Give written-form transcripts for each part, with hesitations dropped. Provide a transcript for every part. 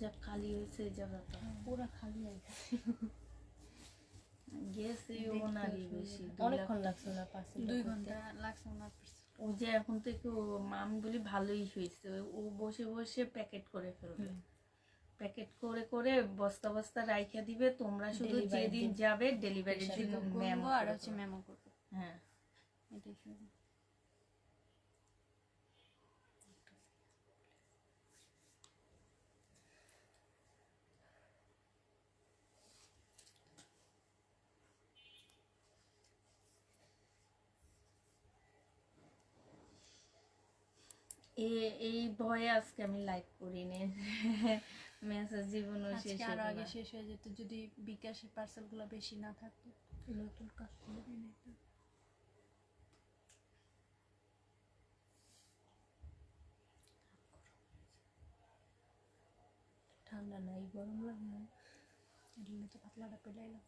যা খালি হয়েছে এই জায়গাটা পুরো খালি আছে। গেছে ওনারই বেশি অনেকক্ষণ লাগছে না, 2 ঘন্টা লাগছে ওনার। ও যে এখন থেকে আমি বলি ভালোই হয়েছে, ও বসে বসে প্যাকেট করে ফেলবে, প্যাকেট করে করে বস্তা বস্তা রাইখা দিবে, তোমরা শুধু যেদিন যাবে ডেলিভারির জন্য মেমো আর হচ্ছে মেমো করবে। হ্যাঁ এটাই শুধু। এই ভয়ে আজকে আমি লাইভ করিনি, মেসেজ জীবনও শেষ আজকে আরো আগে শেষ হয়ে যেত যদি বিকাশের পার্সেলগুলো বেশি না থাকতো। নতুন কাস্টমার এনে ঠান্ডা নাই, গরম লাগে না, এর জন্য তো পাতলাটা পেলাইলাম।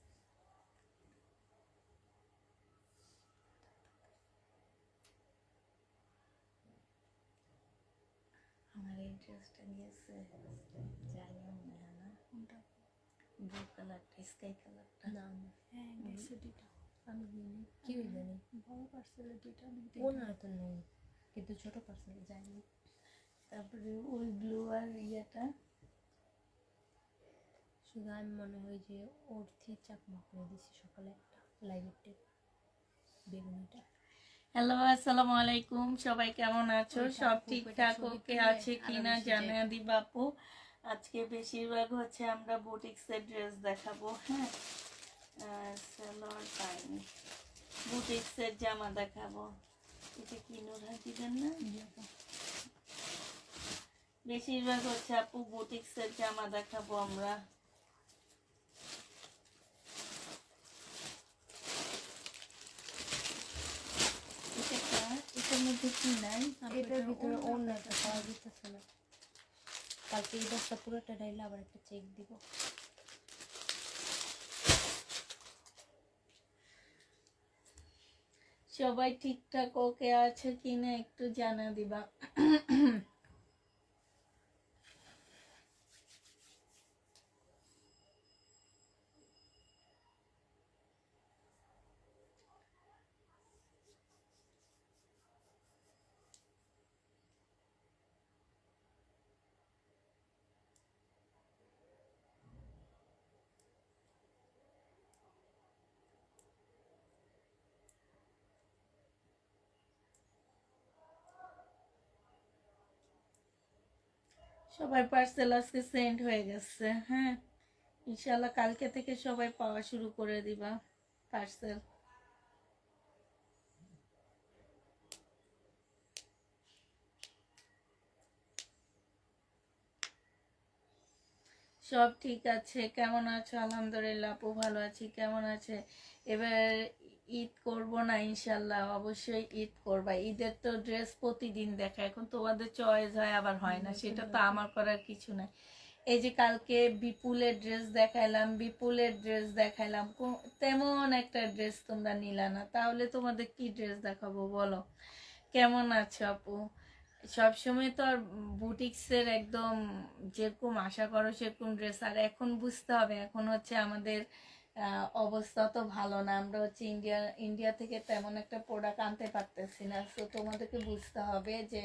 আমার এই ড্রেসটা গেছে জানি মনে হয় না, কোনটা? ব্লু কালারটা, স্কাই কালারটা। না না, হ্যাঁ গেছে দুইটা। আমি জানি কি জানি বড় পার্সেলে দুইটা ওনার তো নেই, কিন্তু ছোট পার্সেলে যায়নি। তারপরে ওই ব্লু আর ইয়েটা শুধু আমি মনে হয় যে ওর চাকমা করে দিছি সকালে একটা লাইভের টেপ বেগুনিটা। হ্যালো আসসালামু আলাইকুম, সবাই কেমন আছো? সব ঠিকঠাক ওকে আছে কিনা জানিয়ে দিবা আপু। আজকে বেশিরভাগ হচ্ছে আমরা বুটিক্সের ড্রেস দেখাবো। হ্যাঁ, সালোয়ার পাইনি, বুটিক্সের জামা দেখাবো। এটা কি নুরহা দিবেন না? বেশিরভাগ হচ্ছে আপু বুটিক্সের জামা দেখাবো আমরা। এটার মধ্যে কি নাই? এটার ভিতরে ওড়নাটা পাওয়া যেতেছে না। কালকে এই বস্তা পুরোটা ডাইলে আবার একটা চেক দিব। সবাই ঠিকঠাক ওকে আছে কিনা একটু জানা দিবা। সবাই পার্সেল আজকে সেন্ড হয়ে গেছে। হ্যাঁ, ইনশাল্লাহ কালকে থেকে সবাই পাওয়া শুরু করে দিবা পার্সেল। সব ঠিক আছে, কেমন আছো? আলহামদুলিল্লাহ আপু ভালো আছি, কেমন আছে? এবার ঈদ করব না ইনশাল্লাহ? অবশ্যই ঈদ করবা। ঈদের তো ড্রেস প্রতিদিন দেখা, এখন তোমাদের চয়েস হয় আবার হয় না, সেটা তো আমার করার কিছু নাই। এই যে কালকে বিপুলের ড্রেস দেখাইলাম, তেমন একটা ড্রেস তোমরা নিলা না, তাহলে তোমাদের কি ড্রেস দেখাবো বলো? কেমন আছো আপু? সবসময় তো আর বুটিক্সের একদম যেরকম আশা করো সেরকম ড্রেস, আর এখন বুঝতে হবে এখন হচ্ছে আমাদের অবস্থা তো ভালো না, আমরা হচ্ছে ইন্ডিয়া থেকে তেমন একটা প্রোডাক্ট আনতে পারতেছি না। তো তোমাদেরকে বুঝতে হবে যে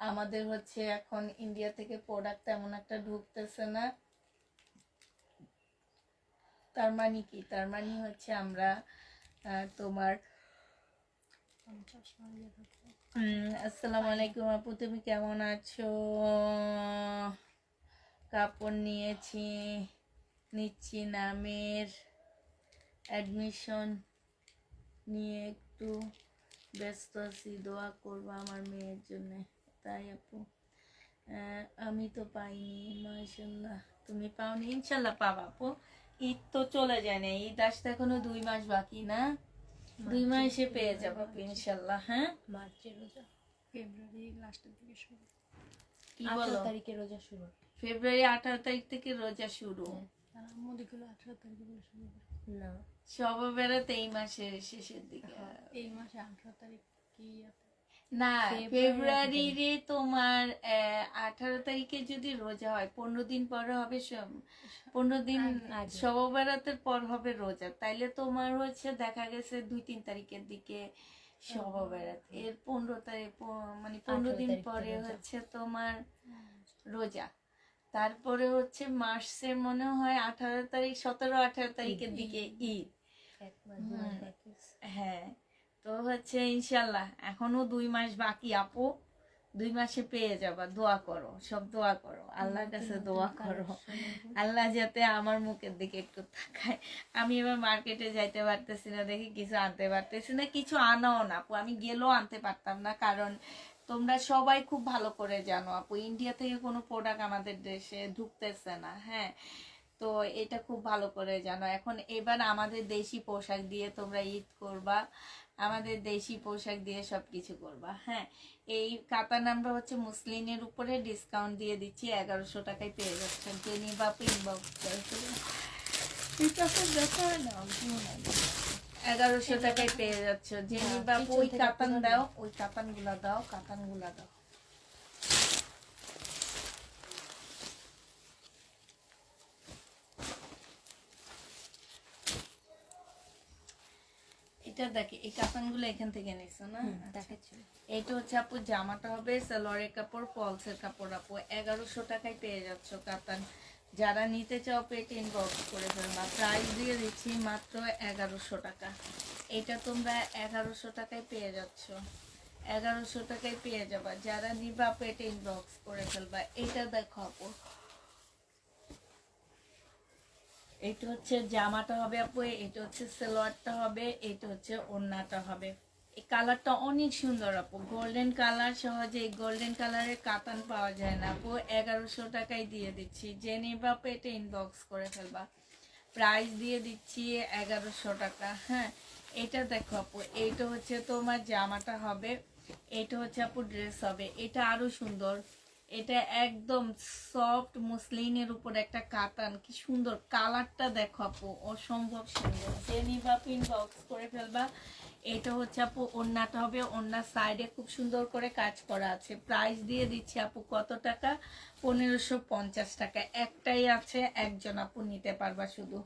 আমাদের হচ্ছে এখন ইন্ডিয়া থেকে প্রোডাক্ট তেমন একটা ঢুকতেছে না। তার মানে কি? তার মানে হচ্ছে আমরা তোমার আসসালামু আলাইকুম আপু, তুমি কেমন আছো? কাপড় নিচ্ছি নামের অ্যাডমিশন নিয়ে একটু ব্যস্ত আছি, দোয়া করবো আমার মেয়ের জন্য। তাই আপু, আমি তো পাইনি। মাশাআল্লাহ, তুমি পাওনি? ইনশাল্লাহ পাবা আপু। ঈদ তো চলে যায় না, ঈদ আসতে এখনো 2 মাস বাকি না, 2 মাসে পেয়ে যাবো ইনশাল্লাহ। হ্যাঁ, মার্চের রোজা, ফেব্রুয়ারি লাস্টের দিকে শুরু। কি বলো? 18 তারিখে রোজা শুরু। ফেব্রুয়ারি 18 তারিখ থেকে রোজা শুরু। তারা মোদিগুলো 18 তারিখে বলে শুরু করে না, সব বেড়াতে এই মাসের শেষের দিকে। এই মাসে 18 তারিখ কি না, ফেব্রুয়ারি ফেব্রুয়ারিরে তোমার 18 তারিখে যদি রোজা হয় 15 দিন পরে হবে 15 দিন আগে। শবে বরাতের পর হবে রোজা, তাইলে তোমার হচ্ছে দেখা গেছে 2-3 তারিখের দিকে শবে বরাত, এর 15 তারিখ মানে 15 18 দিন তারিখ পরে রোজা। হচ্ছে তোমার রোজা। তারপরে হচ্ছে মার্চের মনে হয় 18 তারিখ 17-18 তারিখের দিকে ঈদ। এক মাস 2 মাস বাকি আছে। হ্যাঁ, তো হচ্ছে ইনশাল্লাহ এখনো 2 মাস বাকি আপু, 2 মাসে পেয়ে যাবা। দোয়া করো, সব দোয়া করো, আল্লাহর কাছে দোয়া করো, আল্লাহ যাতে আমার মুখের দিকে একটু তাকায়। আমি এবার মার্কেটে যাইতে পারতেছি না দেখি কিছু আনতে পারতেছি না, কিছু আনাও না আপু, আমি গেলেও আনতে পারতাম না, কারণ তোমরা সবাই খুব ভালো করে জানো আপু, ইন্ডিয়া থেকে কোনো প্রোডাক্ট আমাদের দেশে ঢুকতেছে না। হ্যাঁ, তো এটা খুব ভালো করে জানো। এখন এবার আমাদের দেশি পোশাক দিয়ে তোমরা ঈদ করবা, আমাদের দেশি পোশাক দিয়ে সবকিছু করবা। হ্যাঁ, এই কাতান আমরা হচ্ছে মুসলিমের উপরে ডিসকাউন্ট দিয়ে দিচ্ছি, 1100 টাকায় পেয়ে যাচ্ছেন। যে নিবা ইনবক্স করে 1100 টাকায় পেয়ে যাচ্ছ। যে নিবা ওই কাতান দাও, ওই কাতান গুলা দাও, কাতান গুলা দাও। এটা দেখে এই কাতানগুলো এখান থেকে নিছো না? দেখাচ্ছি। এইটা হচ্ছে আপু জামাটা হবে সালোয়ারের কাপড়, ফলসের কাপড় আপু 1100 টাকায় পেয়ে যাচ্ছ কাতান। যারা নিতে চাও পেট ইনবক্স করে ফেলবা, প্রাইস দিয়ে দিচ্ছি মাত্র 1100 টাকা। এটা তোমরা 1100 টাকায় পেয়ে যাচ্ছ, 1100 টাকায় পেয়ে যাবা। যারা নিবা পেট ইনবক্স করে ফেলবা। এটা দেখো আপু, এটা হচ্ছে জামাটা হবে আপু, এটা হচ্ছে সালোয়ারটা হবে, এটা হচ্ছে ওড়নাটা হবে। এই কালারটা অনেক সুন্দর আপু, গোল্ডেন কালার। সহজে এই গোল্ডেন কালারের কাতান পাওয়া যায় না আপু, 1100 টাকায় দিয়ে দিচ্ছি। যে নিবা পেটে ইনবক্স করে ফেলবা, প্রাইস দিয়ে দিচ্ছি 1100 টাকা। হ্যাঁ, এটা দেখো আপু, এইটা হচ্ছে তোমার জামাটা হবে, এটা হচ্ছে আপু ড্রেস হবে। এটা আরো সুন্দর, এটা একদম সফট মুসলিনের উপর একটা কাতান, কি সুন্দর কালারটা দেখো আপু, অসম্ভব সুন্দর। যে নিবা ইনবক্স করে ফেলবা। এটা হচ্ছে আপু ওড়নাটা হবে, ওড়নার সাইডে খুব সুন্দর করে কাজ করা আছে। প্রাইস দিয়ে দিচ্ছি আপু কত টাকা? 1550 টাকা। একটাই আছে, একজন আপু নিতে পারবা শুধু,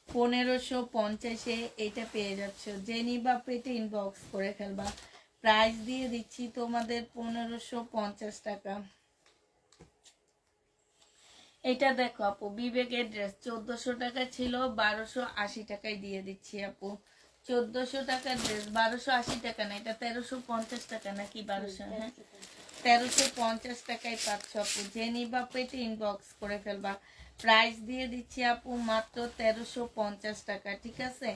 1550-এ এটা পেয়ে যাচ্ছ। যে নিবা পেটে ইনবক্স করে ফেলবা। প্রাইস দিয়ে দিচ্ছি তোমাদের 1550 টাকা। এটা দেখো আপু বিবেকের ড্রেস, 1400 টাকা ছিল, 1280 টাকায় দিয়ে দিচ্ছি আপু। 1400 টাকার ড্রেস 1280 টাকা না, এটা 1350 টাকা নাকি 1200? হ্যাঁ, 1350 টাকায় পাচ্ছ আপু। যে নিবা পেটে ইনবক্স করে ফেলবা। প্রাইস দিয়ে দিচ্ছি আপু মাত্র 1350 টাকা। ঠিক আছে,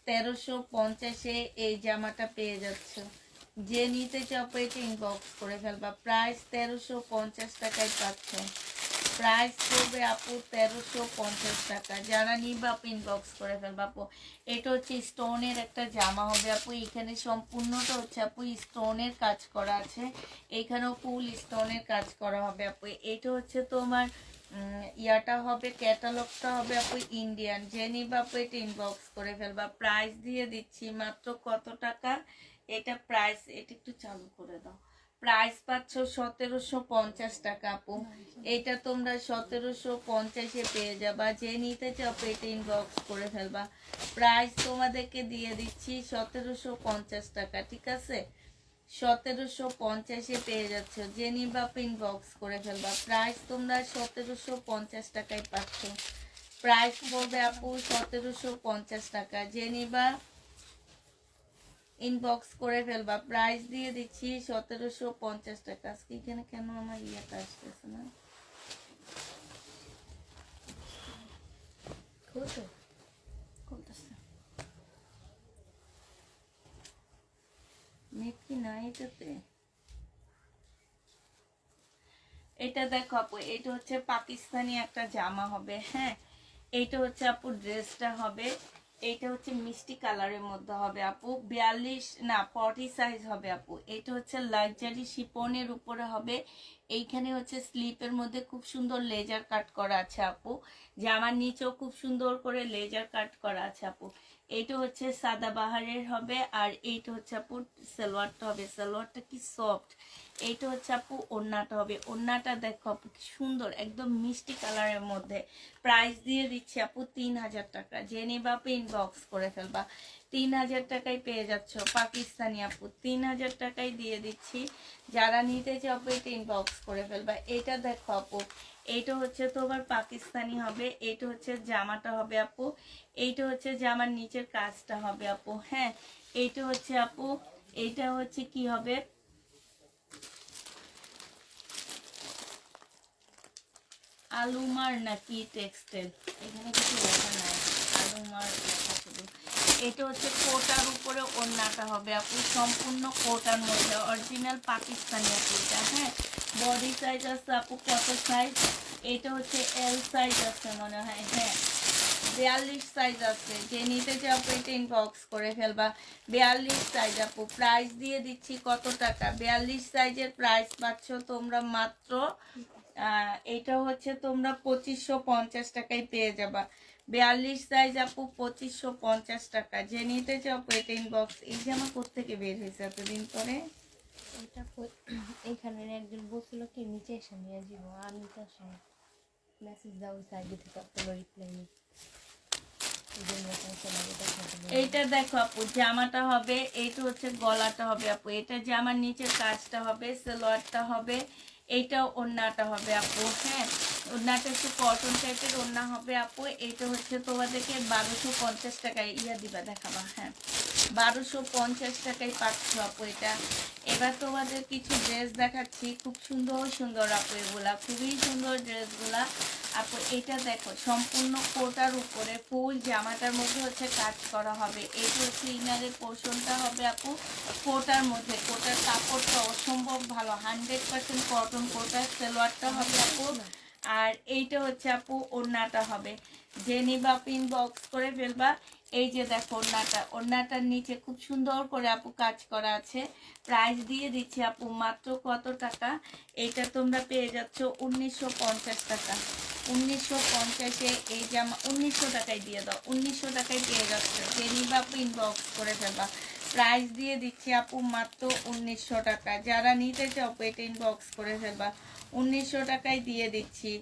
1350-এ এই জামাটা পেয়ে যাচ্ছ। যে নিতে চাও পেটে ইনবক্স করে ফেলবা। প্রাইস 1350 টাকায় পাচ্ছ। প্রাইস পড়বে আপু 1350 টাকা। যারা নিবা আপু ইনবক্স করে ফেলবা আপু। এটা হচ্ছে স্টোনের একটা জামা হবে আপু, এখানে সম্পূর্ণটা হচ্ছে আপু স্টোনের কাজ করা আছে, এখানেও ফুল স্টোনের কাজ করা হবে আপু। এটা হচ্ছে তোমার ইয়াটা হবে, ক্যাটালগটা হবে আপু ইন্ডিয়ান। যে নিবা আপু এটা ইনবক্স করে ফেলবা। প্রাইস দিয়ে দিচ্ছি মাত্র কত টাকা? এটা প্রাইস, এটা একটু চালু করে দাও। প্রাইস পাচ্ছ 1750 টাকা আপু। এটা তোমরা 1750-এ পেয়ে যাবা। যে নিতে চাও পেটে ইনবক্স করে ফেলবা। প্রাইস তোমাদেরকে দিয়ে দিচ্ছি 1750 টাকা। ঠিক আছে, 1750-এ পেয়ে যাচ্ছ। যে নিবা ইনবক্স করে ফেলবা। প্রাইস তোমরা 1750 টাকায় পাচ্ছ। প্রাইস পড়বে আপু 1750 টাকা। যে নিবা ইনবক্স করে ফেলবা। প্রাইস দিয়ে দিচ্ছি 1750 টাকা। আজকে এখানে কেন আমার ইয়েটা আসতেছে না? নেট কি নাই এটাতে? এটা দেখো আপু, এটা হচ্ছে পাকিস্তানি একটা জামা হবে। হ্যাঁ, এইটা হচ্ছে আপু ড্রেসটা হবে, এইটা হচ্ছে মিষ্টি কালারের মধ্যে হবে আপু, 42 না 40 সাইজ হবে আপু। এটা হচ্ছে লাক্সারি শিপনের উপরে হবে, এইখানে হচ্ছে স্লিপের মধ্যে খুব সুন্দর লেজার কাট করা আছে আপু, জামার নিচেও খুব সুন্দর করে লেজার কাট করা আছে আপু। এইটা হচ্ছে সাদা বাহারের হবে, আর এইটা হচ্ছে আপু সালোয়ারটা হবে, সালোয়ারটা কি সফট। এইটা হচ্ছে আপু ওড়নাটা হবে, ওড়নাটা দেখো আপু কি সুন্দর একদম মিষ্টি কালারের মধ্যে। প্রাইস দিয়ে দিচ্ছি আপু 3000 টাকা, যে নিবা আপু ইনবক্স করে ফেলবা। 3000 টাকায় পেয়ে যাচ্ছ পাকিস্তানি আপু, 3000 টাকায় দিয়ে দিচ্ছি। যারা নিতে চাও এটা ইনবক্স করে ফেলবা। এটা দেখো আপু, এইটা হচ্ছে তোমার পাকিস্তানি হবে, এইটা হচ্ছে জামাটা হবে আপু, এইটা হচ্ছে জামার নিচের কাজটা হবে আপু। হ্যাঁ, এইটা হচ্ছে আপু, এইটা হচ্ছে কি হবে, আলুমার নাকি টেক্সটাইল, এখানে কিছু লেখা নাই, আলুমার লেখা শুধু। এটা হচ্ছে কোটার উপরে ওড়নাটা হবে আপু, সম্পূর্ণ কোটার মধ্যে অরিজিনাল পাকিস্তানি আপু এটা। হ্যাঁ, বডি সাইজ আছে আপু কত সাইজ, এটা হচ্ছে এল সাইজ আছে মনে হয়, হ্যাঁ 42 সাইজ আছে, যে নিতে চাও এটা ইনবক্স করে ফেলবা। 42 সাইজ আপু, প্রাইস দিয়ে দিচ্ছি কত টাকা, 42 সাইজের প্রাইস পাচ্ছ তোমরা মাত্র এটা হচ্ছে তোমরা 2550 টাকায় পেয়ে যাবা। 42 সাইজ আপু 2550 টাকা, যে নিতে চাও এটা ইনবক্স। এই জামা কোত্থেকে বের হয়েছে এতদিন পরে? এটা এইখানে একজন বলছিল কি নিচে এসে নিয়ে যাব, আমি তো আসলে মেসেজ দাও সাইডে থেকে কোনো রিপ্লাই নেই। এইটা দেখো আপু জামাটা হবে, এইটা হচ্ছে গলাটা হবে আপু, এটা জামার নিচের কাজটা হবে, সালোয়ারটা হবে, এইটা ওড়নাটা হবে আপু। হ্যাঁ, ওড়নাটা একটু কটন টাইপের ওড়না হবে আপু। এইটা হচ্ছে তোমাদেরকে 1250 টাকায় দিবা, দেখাবা। হ্যাঁ, 1250 টাকায় পাচ্ছ আপু এটা। এবার তোমাদের কিছু ড্রেস দেখাচ্ছি, খুব সুন্দর সুন্দর আপু, এগুলা খুবই সুন্দর ড্রেসগুলা আপু। এটা দেখো সম্পূর্ণ কোটার উপরে ফুল জামাটার মধ্যে হচ্ছে কাজ করা হবে। এইটা হচ্ছে ইনারের পোর্শনটা হবে আপু কোটার মধ্যে, কোটার কাপড়টা অসম্ভব ভালো, 100% কটন কোটার। সালোয়ারটা হবে আপু, আর এইটা হচ্ছে আপু ওড়নাটা হবে। যে নিবা পিন বক্স করে ফেলবা। এই যে দেখো ওড়নাটা, ওড়নাটার নিচে খুব সুন্দর করে আপু কাজ করা আছে। প্রাইস দিয়ে দিচ্ছি আপু মাত্র কত টাকা, এইটা তোমরা পেয়ে যাচ্ছ 1950 টাকা। 1950-এ এই জামা 1900 টাকায় দিয়ে দাও, 1900 টাকায় পেয়ে যাচ্ছ, যে নিবা আপু ইনবক্স করে ফেলবা। প্রাইস দিয়ে দিচ্ছি আপু মাত্র 1900 টাকা, যারা নিতে চাও এটা ইনবক্স করে ফেলবা। 1900 টাকায় দিয়ে দিচ্ছি।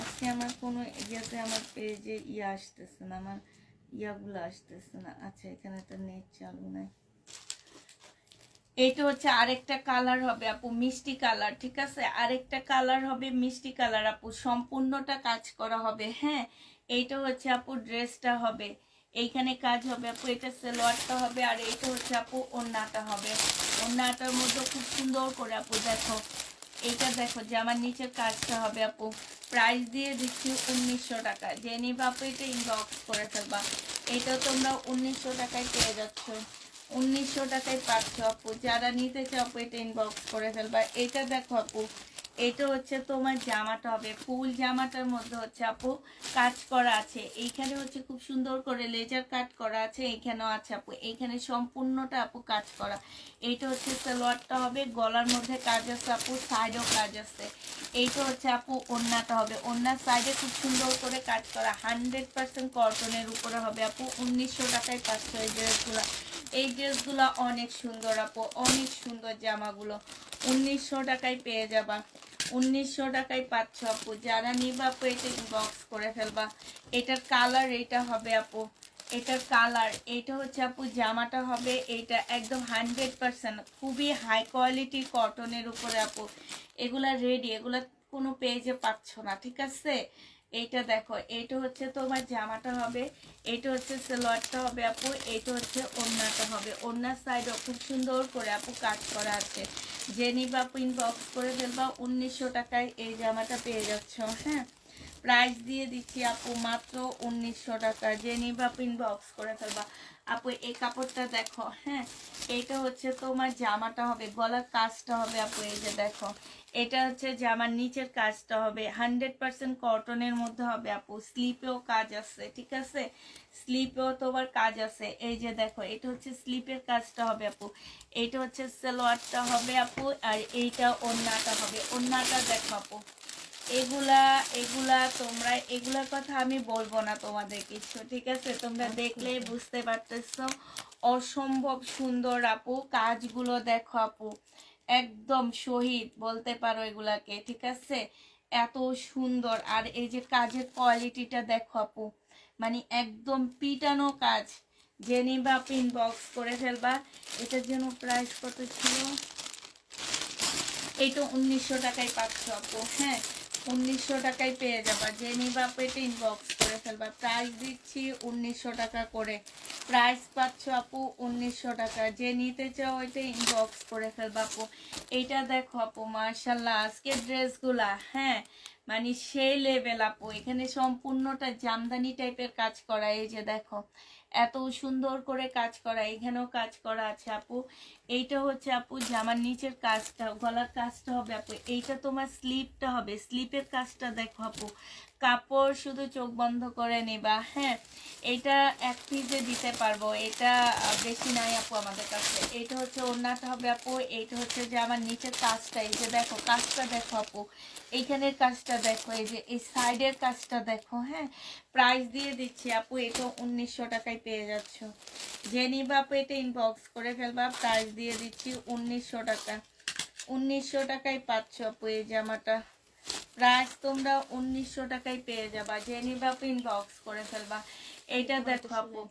আজকে আমার কোনো ইয়েতে আমার পেজে আসতেছে না, আমার ইয়াগুলো আসতেছে না। আচ্ছা, এখানে তো নেট চালু নাই। এটা হচ্ছে আরেকটা কালার হবে আপু, মিষ্টি কালার, ঠিক আছে, আরেকটা কালার হবে মিষ্টি কালার আপু, সম্পূর্ণটা কাজ করা হবে। হ্যাঁ, এইটা হচ্ছে আপু ড্রেসটা হবে, এইখানে কাজ হবে আপু, এটা সালোয়ারটা হবে, আর এইটা হচ্ছে আপু ওড়নাটা হবে। ওড়নাটার মধ্যে খুব সুন্দর করে আপু দেখো, এইটা দেখো যে আমার নিচের কাজটা হবে আপু। প্রাইস দিয়ে দিচ্ছি 1900 টাকা, যে নিবা আপু এটা ইনবক্স করে ফেলবা। এটা তোমরা 1900 টাকায় পেয়ে যাচ্ছ, 1900 টাকায় পাচ্ছ আপু। যারা নিতে চাও আপু এটা ইনবক্স করে ফেলবা। এটা দেখো আপু, এটা হচ্ছে তোমার জামাটা হবে, ফুল জামাটার মধ্যে হচ্ছে আপু কাজ করা আছে। এইখানে হচ্ছে খুব সুন্দর করে লেজার কাট করা আছে, এইখানেও আছে আপু, এইখানে সম্পূর্ণটা আপু কাজ করা। এইটা হচ্ছে সালোয়ারটা হবে, গলার মধ্যে কাজ আছে আপু, সাইডেও কাজ আছে। এইটা হচ্ছে আপু ওড়নাটা হবে, ওড়নার সাইডে খুব সুন্দর করে কাজ করা, 100% কটনের উপরে হবে আপু। 1900 টাকায় পাচ্ছ এই ড্রেসগুলো। এই ড্রেসগুলো অনেক সুন্দর আপু, অনেক সুন্দর জামাগুলো, 1900 টাকায় পেয়ে যাবা। 1900 টাকায় পাচ্ছ আপু, যারা নিবা আপু এটা ইনবক্স করে ফেলবা। এটার কালার এইটা হবে আপু, এটার কালার এইটা হচ্ছে আপু, জামাটা হবে এইটা একদম 100% খুবই হাই কোয়ালিটির কটনের উপরে আপু। এগুলা রেডি, এগুলা কোনো পেজে পাচ্ছ না, ঠিক আছে। এইটা দেখো, এইটা হচ্ছে তোমার জামাটা হবে, এইটা হচ্ছে সালোয়ারটা হবে আপু, এইটা হচ্ছে ওড়নাটা হবে। ওড়নার সাইডও খুব সুন্দর করে আপু কাজ করা আছে, যে নিবা আপু ইনবক্স করে ফেলবা। 1900 টাকায় এই জামাটা পেয়ে যাচ্ছ। হ্যাঁ, প্রাইস দিয়ে দিচ্ছি আপু মাত্র 1900 টাকা, যে নিবা আপু ইনবক্স করে ফেলবা। আপু এই কাপড়টা দেখো, হ্যাঁ এইটা হচ্ছে তোমার জামাটা হবে, গলার কাজটা হবে আপু, এই যে দেখো এটা হচ্ছে জামার নিচের কাজটা হবে 100% কটনের মধ্যে হবে আপু, স্লিপেও কাজ আছে, ঠিক আছে, স্লিপেও তোমার কাজ আছে, এই যে দেখো এটা হচ্ছে স্লিপের কাজটা হবে আপু, এইটা হচ্ছে সালোয়ারটা হবে আপু, আর এইটা ওড়নাটা হবে, ওড়নাটা দেখো আপু, এগুলা এগুলা তোমরা এগুলার কথা আমি বলবো না তোমাদের কিছু, ঠিক আছে, তোমরা দেখলেই বুঝতে পারতেছো, অসম্ভব সুন্দর আপু, কাজগুলো দেখো আপু, একদম শহীদ বলতে পারো এগুলাকে, ঠিক আছে, এত সুন্দর, আর এই যে কাজের কোয়ালিটিটা দেখো আপু, মানে একদম পিটানো কাজ, যে নিবা পিন বক্স করে ফেলবা। এটার জন্য প্রাইস কত ছিল, এইটা 1900 টাকায় পাচ্ছ আপু, হ্যাঁ 1900 টাকায় পেয়ে যাবা, যে নিবা আপু এটা ইনবক্স করে ফেলবা, প্রাইস দিচ্ছি 1900 টাকা করে, প্রাইস পাচ্ছ আপু 1900 টাকা, যে নিতে চাও এটা ইনবক্স করে ফেলবা আপু। এইটা দেখো আপু মার্শাল্লাহ আজকের ড্রেসগুলা, হ্যাঁ মানে সেই লেভেল আপু, এখানে সম্পূর্ণটা জামদানি টাইপের কাজ করা, এই যে দেখো এত সুন্দর করে কাজ করা, এখানেও কাজ করা আছে আপু, এইটা হচ্ছে আপু জামার নিচের কাজটা, গলার কাজটা হবে আপু, এইটা তোমার স্লিপটা হবে, স্লিপের কাজটা দেখো আপু, কাপড় শুধু চোখ বন্ধ করে নেবা, হ্যাঁ এটা এক পিসে দিতে পারবো, এটা বেশি নাই আপু আমাদের কাছে। এইটা হচ্ছে ওড়নাটা হবে আপু, এইটা হচ্ছে যে আমার নিচের কাজটা, এই যে দেখো কাজটা দেখো আপু, এইখানের কাজটা দেখো, এই যে এই সাইডের কাজটা দেখো, হ্যাঁ প্রাইস দিয়ে দিচ্ছি আপু, এটা 1900 টাকায় পেয়ে যাচ্ছ, যে নিবা আপু এটা ইনবক্স করে ফেলবা, প্রাইস দিয়ে দিচ্ছি 1900 টাকা, 1900 টাকায় পাচ্ছ আপু এই জামাটা, প্রাইস তোমরা 1900 টাকায় পেয়ে যাবা, যে নিবা আপু ইনবক্স করে ফেলবা। এইটা দেখো আপু,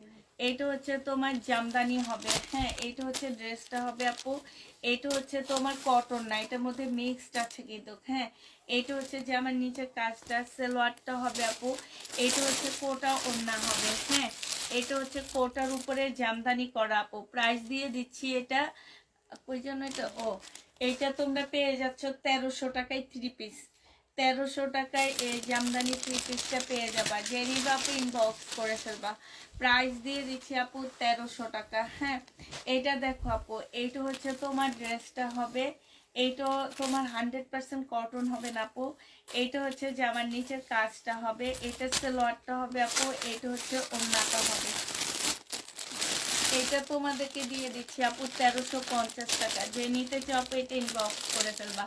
এইটা হচ্ছে তোমার জামদানি হবে, হ্যাঁ এইটা হচ্ছে ড্রেসটা হবে আপু, এইটা হচ্ছে তোমার কটন না, এটার মধ্যে মিক্সড আছে কিন্তু, হ্যাঁ এইটা হচ্ছে যে আমার নিচের কাজটা, সালোয়ারটা হবে আপু, এইটা হচ্ছে কোটা ওড়না হবে, হ্যাঁ এটা হচ্ছে কোটার উপরে জামদানি করা আপু, প্রাইস দিয়ে দিচ্ছি এটা, ওই জন্য এটা এইটা তোমরা পেয়ে যাচ্ছ 1300 টাকায় 3 পিস, 1300 টাকায় এই জামদানি 3 পিসটা পেয়ে যাবা, যে নিবা আপু ইনবক্স করে ফেলবা, প্রাইস দিয়ে দিচ্ছি আপু 1300 টাকা, হ্যাঁ এইটা দেখো আপু, এইটা হচ্ছে তোমার ড্রেসটা হবে, এইটা তোমার 100% কটন হবে না আপু, এইটা হচ্ছে যে আমার নিচের কাজটা হবে, এটা সালোয়ারটা হবে আপু, এইটা হচ্ছে ওড়নাটা হবে, এটা তোমাদেরকে দিয়ে দিচ্ছি আপু 1350 টাকা, যে নিতে চাও আপু এটা ইনবক্স করে ফেলবা,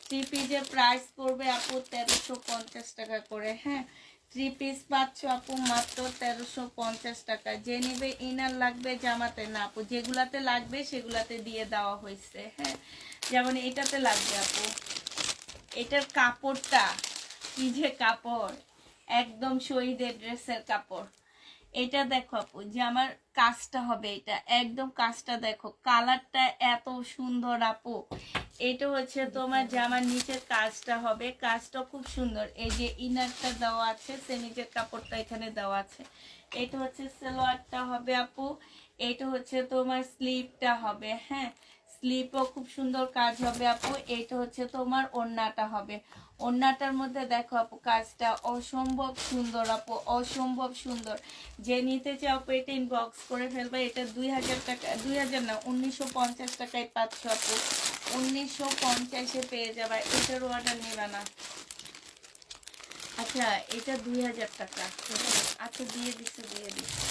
3 পিসের প্রাইস পড়বে আপু 1350 টাকা করে, হ্যাঁ 3 পিস পাচ্ছ আপু মাত্র 1350 টাকা, যে নিবে ইনার লাগবে জামাতে না আপু, যেগুলাতে লাগবে সেগুলাতে দিয়ে দেওয়া হয়েছে, হ্যাঁ যেমন এটাতে লাগবে আপু, এটার কাপড়টা কি যে কাপড়, একদম শহীদের ড্রেসের কাপড়, এটা দেখো আপু যে আমার কাজটা হবে, এটা একদম কাজটা দেখো, কালারটা এত সুন্দর আপু, এটা হচ্ছে তোমার জামার নিচের কাজটা হবে, কাজটা খুব সুন্দর, এই যে ইনারটা দেওয়া আছে, সে নিচের কাপড়টা এখানে দেওয়া আছে, এটা হচ্ছে সালোয়ারটা হবে আপু, এটা হচ্ছে তোমার স্লিপটা হবে, হ্যাঁ স্লিপও খুব সুন্দর কাজ হবে আপু, এইটা হচ্ছে তোমার ওড়নাটা হবে, ওড়নাটার মধ্যে দেখো আপু কাজটা অসম্ভব সুন্দর আপু, অসম্ভব সুন্দর, যে নিতে চাও আপু এটা ইনবক্স করে ফেলবে, এটা 2000 টাকা, 2000 না 1950 টাকায় পাচ্ছ আপু, 1950-এ পেয়ে যাবা, এটার অর্ডার নেবা না, আচ্ছা এটা 2000 টাকা, আচ্ছা দিয়ে দিচ্ছে, দিয়ে দিচ্ছে,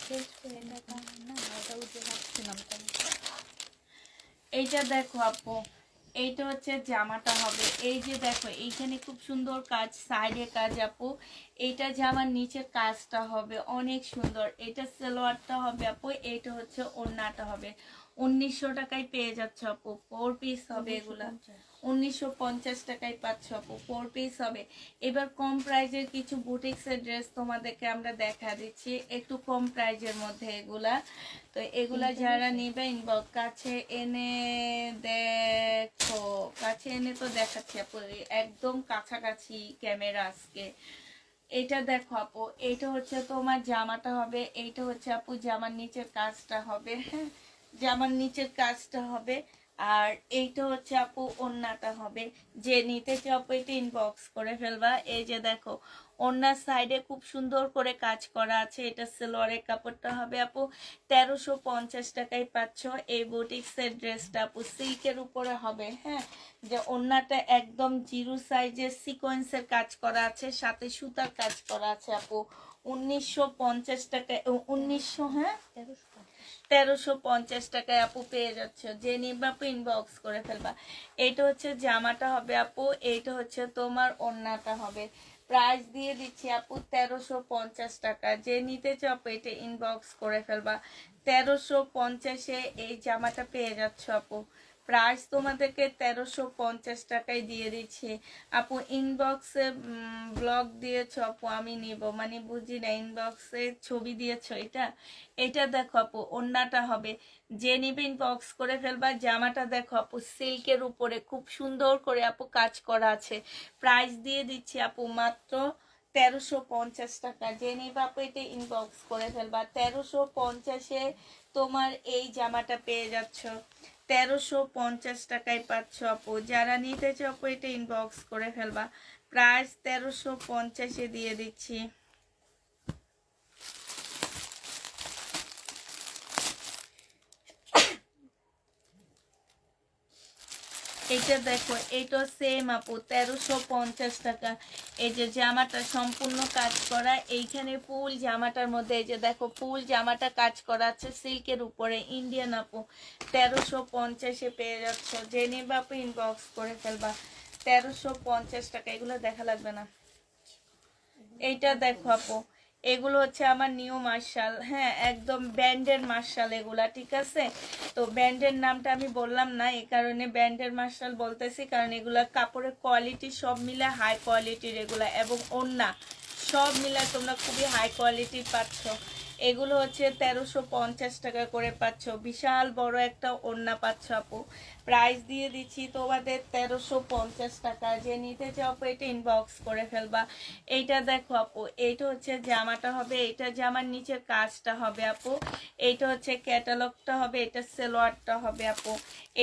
শেষ করে দেখা না, ওটা উঠে রাখছিলাম তাই। এইটা দেখো আপু, এইটা হচ্ছে জামাটা হবে, এই যে দেখো এইখানে খুব সুন্দর কাজ, সাইডে কাজ আপু, এইটা জামার নিচের কাজটা হবে অনেক সুন্দর, এটা সালোয়ারটা হবে আপু, এইটা হচ্ছে ওড়নাটা হবে, 1900 টাকায় পেয়ে যাচ্ছ আপু, 4 পিস হবে এগুলা, 1950 টাকায় পাচ্ছ আপু, 4 পিস হবে। এবার কম প্রাইজের কিছু বুটিক্সের ড্রেস তোমাদেরকে আমরা দেখা দিচ্ছি, একটু কম প্রাইজের মধ্যে এগুলা, তো এগুলা যারা নেবে ইনবক্স, কাছে এনে দেখো, কাছে এনে তো দেখাচ্ছি আপু, একদম কাছাকাছি ক্যামেরা আজকে, এটা দেখো আপু, এইটা হচ্ছে তোমার জামাটা হবে, এইটা হচ্ছে আপু জামার নিচের কাজটা হবে, হ্যাঁ জামার নিচের কাজটা হবে, আর এইটা হচ্ছে আপু ওড়নাটা হবে, যে নিতে চাও আপু এটা ইনবক্স করে ফেলবা। এই যে দেখো ওড়নার সাইডে খুব সুন্দর করে কাজ করা আছে। এটা সালোয়ারের কাপড়টা হবে আপু 1350 টাকায় পাচ্ছ এই বুটিক্সের ড্রেসটা আপু। সিল্কের উপরে হবে, হ্যাঁ, যে ওড়নাটা একদম জিরো সাইজের সিকোয়েন্সের কাজ করা আছে, সাথে সুতার কাজ করা আছে আপু। 1950 টাকায়, 1900, হ্যাঁ 1350 টাকায় আপু পেয়ে যাচ্ছে। যে নিবা আপু ইনবক্স করে ফেলবা। এইটা হচ্ছে জামাটা হবে আপু, এইটা হচ্ছে তোমার ওড়নাটা হবে। প্রাইস দিয়ে দিচ্ছি আপু 1350 টাকা। যে নিতে চাও আপু এটা ইনবক্স করে ফেলবা। 1350-এ এই জামাটা পেয়ে যাচ্ছ আপু। প্রাইস তোমাদেরকে 1350 টাকায় দিয়ে দিচ্ছি আপু। ইনবক্সে ব্লগ দিয়েছ আপু, আমি নিব, মানে বুঝি না, ইনবক্সে ছবি দিয়েছ। এটা এটা দেখো আপু ওড়নাটা হবে, যে নিবে ইনবক্স করে ফেলবা। জামাটা দেখো আপু সিল্কের উপরে খুব সুন্দর করে আপু কাজ করা আছে। প্রাইস দিয়ে দিচ্ছি আপু মাত্র 1350 টাকা। যে নিবে আপু এটা ইনবক্স করে ফেলবা। 1350-এ তোমার এই জামাটা পেয়ে যাচ্ছ। 1350 টাকায় পাচ্ছ আপু। যারা নিতে চাও আপু এটা ইনবক্স করে ফেলবা। প্রাইস 1350-এ দিয়ে দিচ্ছি। এইটা দেখো, এইটা সেম আপু 1350 টাকা। এই যে জামাটা সম্পূর্ণ কাজ করা, এইখানে ফুল জামাটার মধ্যে এই যে দেখো ফুল জামাটা কাজ করা আছে সিল্কের উপরে, ইন্ডিয়ান আপু। 1350-এ পেয়ে যাচ্ছ। যে নিবা আপু ইনবক্স করে ফেলবা। 1350 টাকা। এগুলো দেখা লাগবে না। এইটা দেখো আপু, এগুলো হচ্ছে আমার নিউ মার্শাল, হ্যাঁ, একদম ব্যান্ডের মার্শাল এগুলা, ঠিক আছে। তো ব্যান্ডের নামটা আমি বললাম না, এই কারণে ব্যান্ডের মার্শাল বলতেছি, কারণ এগুলা কাপড়ের কোয়ালিটি সব মিলে হাই কোয়ালিটির এগুলা, এবং ওড়না সব মিলে তোমরা খুবই হাই কোয়ালিটির পাচ্ছ। এগুলো হচ্ছে 1350 টাকা করে পাচ্ছ। বিশাল বড় একটা ওড়না পাচ্ছ আপু। প্রাইস দিয়ে দিচ্ছি তোমাদের 1350 টাকা। যে নিতে চাও আপু এটা ইনবক্স করে ফেলবা। এইটা দেখো আপু, এইটা হচ্ছে জামাটা হবে, এইটা জামার নিচের কাজটা হবে আপু। এইটা হচ্ছে ক্যাটালগটা হবে, এটা সালোয়ারটা হবে আপু।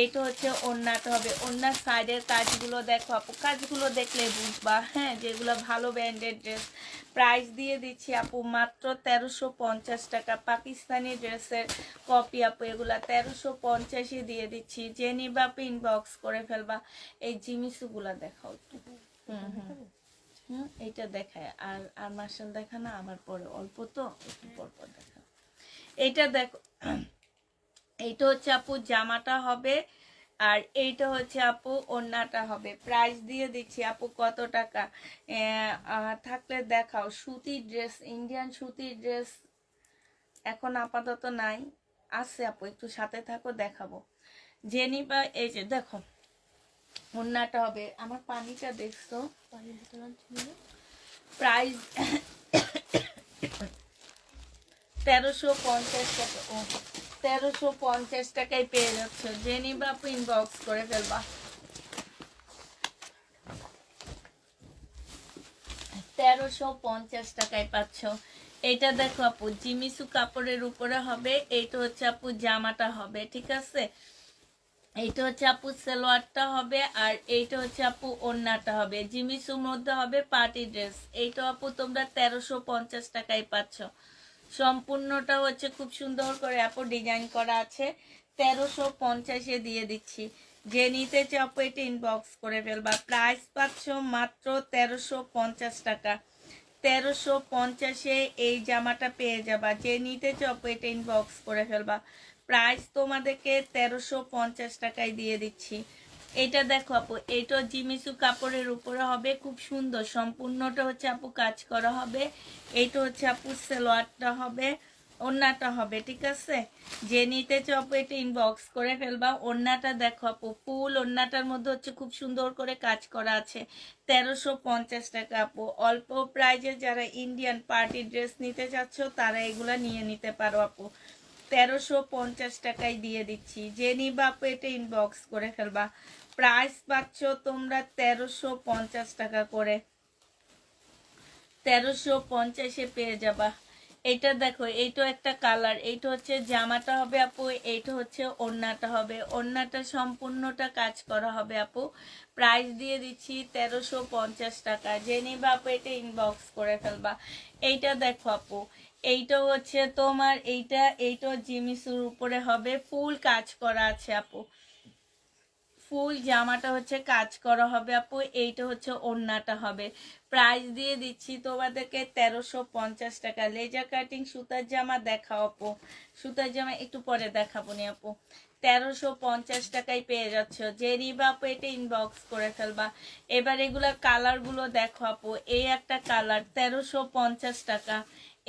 এইটা হচ্ছে ওড়নাটা হবে। ওড়নার সাইডের কাজগুলো দেখো আপু, কাজগুলো দেখলে বুঝবা, হ্যাঁ, যেগুলো ভালো ব্র্যান্ডেড ড্রেস। প্রাইস দিয়ে দিচ্ছি আপু মাত্র 1350 টাকা। পাকিস্তানি ড্রেসের কপি আপু, এগুলা 1350-এ দিয়ে দিচ্ছি। যে নিবা আপু ইনবক্স করে ফেলবা। এই জিমিসুগুলা দেখাও একটু। এইটা দেখায়, আর আর মার্শাল দেখা না আমার পরে, অল্প তো একটু পর পর দেখা। এইটা দেখো, এইটা হচ্ছে আপু জামাটা হবে, আর এইটা হচ্ছে আপু ওড়নাটা হবে। প্রাইস দিয়ে দিচ্ছি আপু কত টাকা থাকলে দেখাও। সুতির ড্রেস, ইন্ডিয়ান সুতির ড্রেস এখন আপাতত নাই, আছে আপু, একটু সাথে থাকো দেখাবো। জেনিবা এই যে দেখো ওড়নাটা হবে। আমার পানিটা দেখছো? প্রাইস 1350 টাকা। ও 1350 টাকায় পেয়ে যাচ্ছ। যে নিবা আপু ইনবক্স করে ফেলবা। 1350 টাকায় পাচ্ছ। এটা দেখো আপু জিমিসু কাপড়ের উপরে হবে। এইটা হচ্ছে আপু জামাটা হবে, ঠিক আছে। এইটা হচ্ছে আপু সালোয়ারটা হবে, আর এইটা হচ্ছে আপু ওড়নাটা হবে। জিমিসুর মধ্যে হবে পার্টি ড্রেস। এইটা আপু তোমরা 1350 টাকায় পাচ্ছ। সম্পূর্ণটা হচ্ছে খুব সুন্দর করে আপু ডিজাইন করা আছে। 1350-এ দিয়ে দিচ্ছি। যে নিতে চাও আপু এটা ইনবক্স করে ফেলবা। প্রাইস পাচ্ছ মাত্র 1350 টাকা। 1350-এ এই জামাটা পেয়ে যাবা। যে নিতে চাও আপু এটা ইনবক্স করে ফেলবা। প্রাইস তোমাদেরকে 1350 টাকায় দিয়ে দিচ্ছি। এটা দেখো আপু, এটা জিমিসু কাপড়ের উপরে হবে, খুব সুন্দর। সম্পূর্ণটা হচ্ছে আপু কাজ করা হবে। এইটা হচ্ছে আপু সালোয়ারটা হবে, ওড়নাটা হবে, ঠিক আছে। যে নিতে চাও আপু এটা ইনবক্স করে ফেলবা। ওড়নাটা দেখো আপু, ফুল ওড়নাটার মধ্যে হচ্ছে খুব সুন্দর করে কাজ করা আছে। 1350 টাকা আপু। অল্প প্রাইজে যারা ইন্ডিয়ান পার্টি ড্রেস নিতে চাচ্ছ তারা এগুলা নিয়ে নিতে পারো আপু। 1350 টাকায় দিয়ে দিচ্ছি। যে নিবা আপু এটা ইনবক্স করে ফেলবা। প্রাইস পাচ্ছ তোমরা 1350 টাকা করে। 1350-এ পেয়ে যাবা। এইটা দেখো, এইটা একটা কালার, এইটা হচ্ছে জামাটা হবে আপু, এইটা হচ্ছে ওড়নাটা হবে। ওড়নাটা সম্পূর্ণটা কাজ করা হবে আপু। প্রাইস দিয়ে দিচ্ছি 1350 টাকা। যে নিবা আপু এটা ইনবক্স করে ফেলবা। এইটা দেখো আপু, এইটা হচ্ছে তোমার এইটা জিমিসুর উপরে হবে, ফুল কাজ করা আছে আপু। ফুল জামাটা হচ্ছে কাজ করা হবে আপু। এইটা হচ্ছে ওড়নাটা হবে। প্রাইস দিয়ে দিচ্ছি তোমাদেরকে 1350 টাকা। লেজার কাটিং সুতার জামা দেখাও আপু। সুতার জামা একটু পরে দেখাবো নি আপু। 1350 টাকায় পেয়ে যাচ্ছ। যে নিবা আপু এটা ইনবক্স করে ফেলবা। এবার এগুলা কালার গুলো দেখো আপু। এই একটা কালার 1350 টাকা।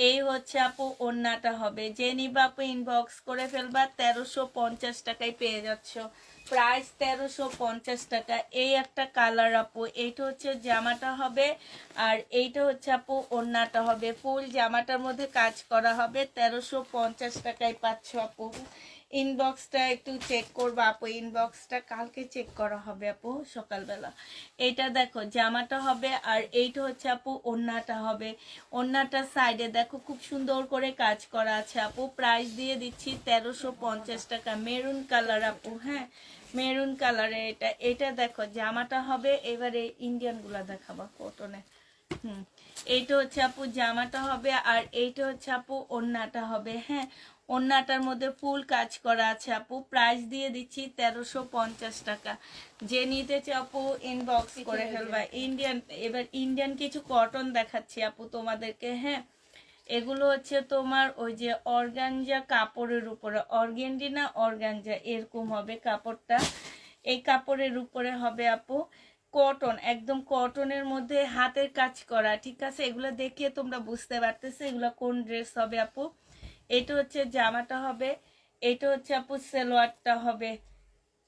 এই হচ্ছে আপু ওড়নাটা হবে। যে নিবা আপু ইনবক্স করে ফেলবা। 1350 টাকায় পেয়ে যাচ্ছ। প্রাইস 1350 টাকা। এই একটা কালার আপু। এইটা হচ্ছে জামাটা হবে, আর এইটা হচ্ছে আপু ওড়নাটা হবে। ফুল জামাটার মধ্যে কাজ করা হবে। 1350 টাকায় পাচ্ছ আপু। ইনবক্সটা একটু চেক করবো আপু। ইনবক্সটা কালকে চেক করা হবে আপু সকালবেলা। এইটা দেখো জামাটা হবে, আর এইটা হচ্ছে আপু ওড়নাটা হবে। ওড়নাটার সাইডে দেখো খুব সুন্দর করে কাজ করা আছে আপু। প্রাইস দিয়ে দিচ্ছি 1350 টাকা। মেরুন কালার আপু, হ্যাঁ মেরুন কালারে। এটা দেখো জামাটা হবে। এবারে ইন্ডিয়ান গুলা দেখাবা কটনে। এইটা হচ্ছে আপু জামাটা হবে, আর এইটা হচ্ছে আপু ওড়নাটা হবে। হ্যাঁ, ওড়নাটার মধ্যে ফুল কাজ করা আছে আপু। প্রাইস দিয়ে দিচ্ছি 1350 টাকা। যে নিতে চাও আপু ইনবক্স করে ফেলবা। ইন্ডিয়ান, এবার ইন্ডিয়ান কিছু কটন দেখাচ্ছি আপু তোমাদেরকে। হ্যাঁ, এগুলো হচ্ছে তোমার ওই যে অর্গানজা কাপড়ের উপরে, অর্গেন্ডি না অর্গানজা এরকম হবে কাপড়টা। এই কাপড়ের উপরে হবে আপু কটন, একদম কটনের মধ্যে হাতের কাজ করা। ঠিক আছে, এগুলো দেখিয়ে তোমরা বুঝতে পারতেছো এগুলো কোন ড্রেস হবে আপু। এটা হচ্ছে জামাটা হবে, এটা হচ্ছে আপু সালোয়ারটা হবে,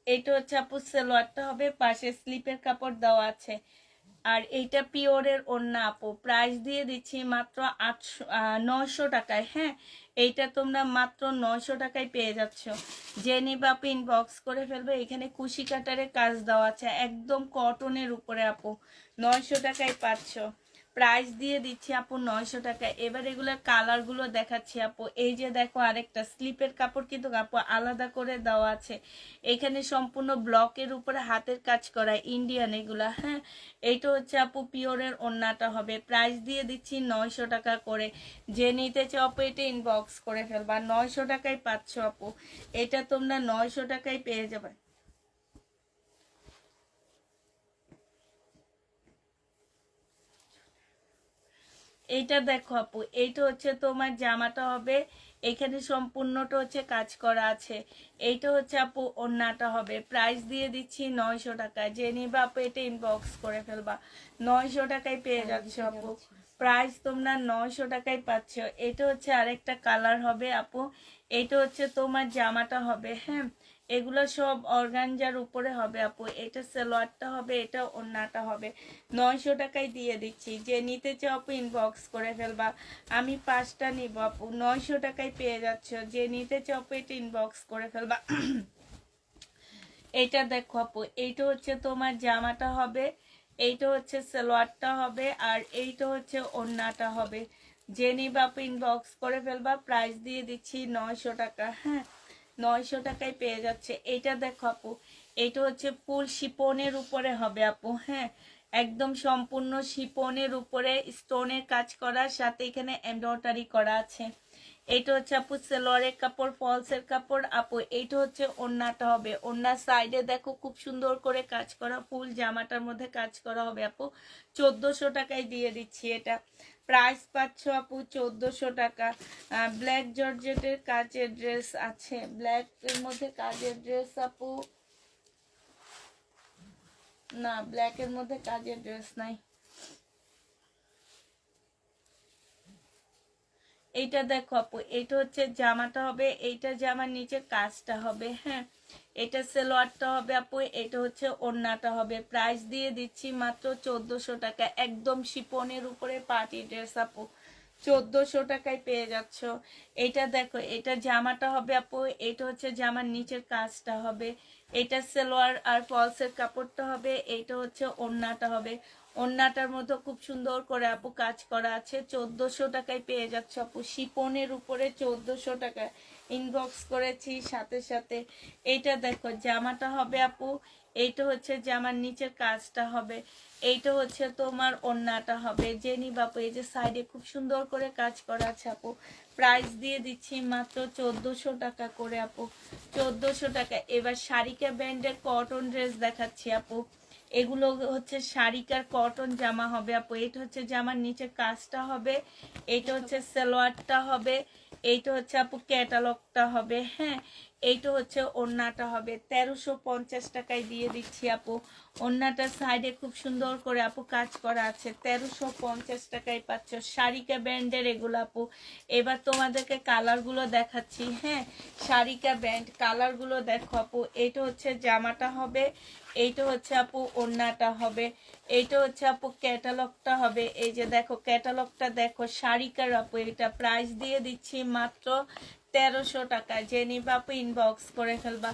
এটা হচ্ছে আপু সালোয়ারটা হবে। পাশে স্লিপের কাপড় দেওয়া আছে। আর এইটা পিওরের ওড়না আপু। প্রাইস দিয়ে দিচ্ছি মাত্র 900 টাকায়। হ্যাঁ, এইটা তোমরা মাত্র 900 টাকায় পেয়ে যাচ্ছ। যে নিবা আপু ইনবক্স করে ফেলবে। এখানে কুশি কাটারে কাজ দেওয়া আছে, একদম কটনের উপরে আপু। 900 টাকায় পাচ্ছ। প্রাইস দিয়ে দিচ্ছি আপু 900 টাকা। এবার এগুলোর কালার গুলো দেখাচ্ছি আপু। এই যে দেখো আরেকটা স্লিপের কাপড় কিন্তু আপু আলাদা করে দেওয়া আছে। এখানে সম্পূর্ণ ব্লকের উপরে হাতের কাজ করা ইন্ডিয়ান এগুলা। হ্যাঁ, এইটা হচ্ছে আপু পিওরের ওড়নাটা হবে। প্রাইস দিয়ে দিচ্ছি 900 টাকা করে। যে নিতে চাও আপু এটা ইনবক্স করে ফেলবা। 900 টাকায় পাচ্ছ আপু। এটা তোমরা 900 টাকায় পেয়ে যাবে। এইটা দেখো আপু, এইটা হচ্ছে তোমার জামাটা হবে। এখানে সম্পূর্ণটা হচ্ছে কাজ করা আছে। এইটা হচ্ছে আপু ওড়নাটা হবে। প্রাইস দিয়ে দিচ্ছি 900 টাকা। যে নিবা আপু এটা ইনবক্স করে ফেলবা। 900 টাকায় পেয়ে যাচ্ছ আপু। প্রাইস তোমরা 900 টাকায় পাচ্ছ। এটা হচ্ছে আরেকটা কালার হবে আপু। এটা হচ্ছে তোমার জামাটা হবে। হ্যাঁ, এগুলো সব অর্গানজার উপরে হবে আপু। এটা সালোয়ারটা হবে, এটা ওড়নাটা হবে। 900 টাকায় দিয়ে দিচ্ছি। যে নিতে চাও আপু ইনবক্স করে ফেলবা। আমি 5টা নিব আপু। 900 টাকায় পেয়ে যাচ্ছ। যে নিতে চাও আপু এটা ইনবক্স করে ফেলবা। এটা দেখো আপু, এইটা হচ্ছে তোমার জামাটা হবে, এইটা হচ্ছে সালোয়ারটা হবে, আর এইটা হচ্ছে ওড়নাটা হবে। যে নিবা আপু ইনবক্স করে ফেলবা। প্রাইস দিয়ে দিচ্ছি 900 টাকা। হ্যাঁ, 900 টাকায় পেয়ে যাচ্ছে। এইটা দেখো আপু, এইটা হচ্ছে ফুল শিপনের উপরে হবে আপু। হ্যাঁ, একদম সম্পূর্ণ শিপনের উপরে স্টোনের কাজ করার সাথে এখানে এমব্রয়ডারি করা আছে। এইটা হচ্ছে আপু সেলোয়ারের কাপড়, ফলসের কাপড় আপু। এইটা হচ্ছে ওড়নাটা হবে। ওড়নার সাইডে দেখো খুব সুন্দর করে কাজ করা, ফুল জামাটার মধ্যে কাজ করা হবে আপু। 1400 টাকায় দিয়ে দিচ্ছি এটা। প্রাইস পাচ্ছ আপু 1400 টাকা। ব্ল্যাক জর্জেটের কাজের ড্রেস আছে, ব্ল্যাক এর মধ্যে কাজের ড্রেস আপু না, ব্ল্যাক এর মধ্যে কাজের ড্রেস নাই। এইটা দেখো আপু, এইটা হচ্ছে জামাটা হবে, এইটা জামার নিচে কাজটা হবে। হ্যাঁ, এটা সালোয়ারটা হবে আপু, এটা হচ্ছে ওড়নাটা হবে। প্রাইস দিয়ে দিচ্ছি মাত্র 1400 টাকা। একদম শিপনের উপরে পার্টি ড্রেস আপু। 1400 টাকায় পেয়ে যাচ্ছ। এটা দেখো, এটা জামাটা হবে আপু, এটা হচ্ছে জামার নিচের কাজটা হবে। এটা সালোয়ার আর ফলসের কাপড়টা হবে, এইটা হচ্ছে ওড়নাটা হবে। ওড়নাটার মধ্যে খুব সুন্দর করে আপু কাজ করা আছে, 1400 টাকায় পেয়ে যাচ্ছে আপু। শিপনের উপরে 1400 টাকা ইনবক্স করেছি সাথে সাথে। এইটা দেখো জামাটা হবে আপু, এইটা হচ্ছে জামার নিচের কাজটা হবে, এইটা হচ্ছে তোমার ওড়নাটা হবে। জেনি বাপু এই যে সাইডে খুব সুন্দর করে কাজ করা আছে আপু। প্রাইস দিয়ে দিচ্ছি মাত্র 1400 টাকা করে আপু, 1400 টাকা। এবার শারিকা ব্র্যান্ডের কটন ড্রেস দেখাচ্ছি আপু। এগুলো হচ্ছে শাড়িকার কটন জামা হবে আপু। এটা হচ্ছে জামার নিচের কাজটা হবে, এইটা হচ্ছে সালোয়ারটা হবে, এইটা হচ্ছে আপু ক্যাটালগটা হবে। হ্যাঁ, এইটা হচ্ছে ওড়নাটা হবে। 1350 টাকায় দিয়ে দিচ্ছি আপু। ওড়নাটার সাইডে খুব সুন্দর করে আপু কাজ করা আছে, 1350 টাকায় পাচ্ছ শারিকা ব্র্যান্ডের এগুলো আপু। এবার তোমাদেরকে কালারগুলো দেখাচ্ছি। হ্যাঁ, শারিকা ব্র্যান্ড কালারগুলো দেখো আপু। এইটা হচ্ছে জামাটা হবে, এইটা হচ্ছে আপু ওড়নাটা হবে, এইটা হচ্ছে আপু ক্যাটালগটা হবে। এই যে দেখো ক্যাটালগটা দেখো শাড়িকার আপু। এটা প্রাইস দিয়ে দিচ্ছি মাত্র 1300 টাকা। যে নিবা আপু ইনবক্স করে ফেলবা।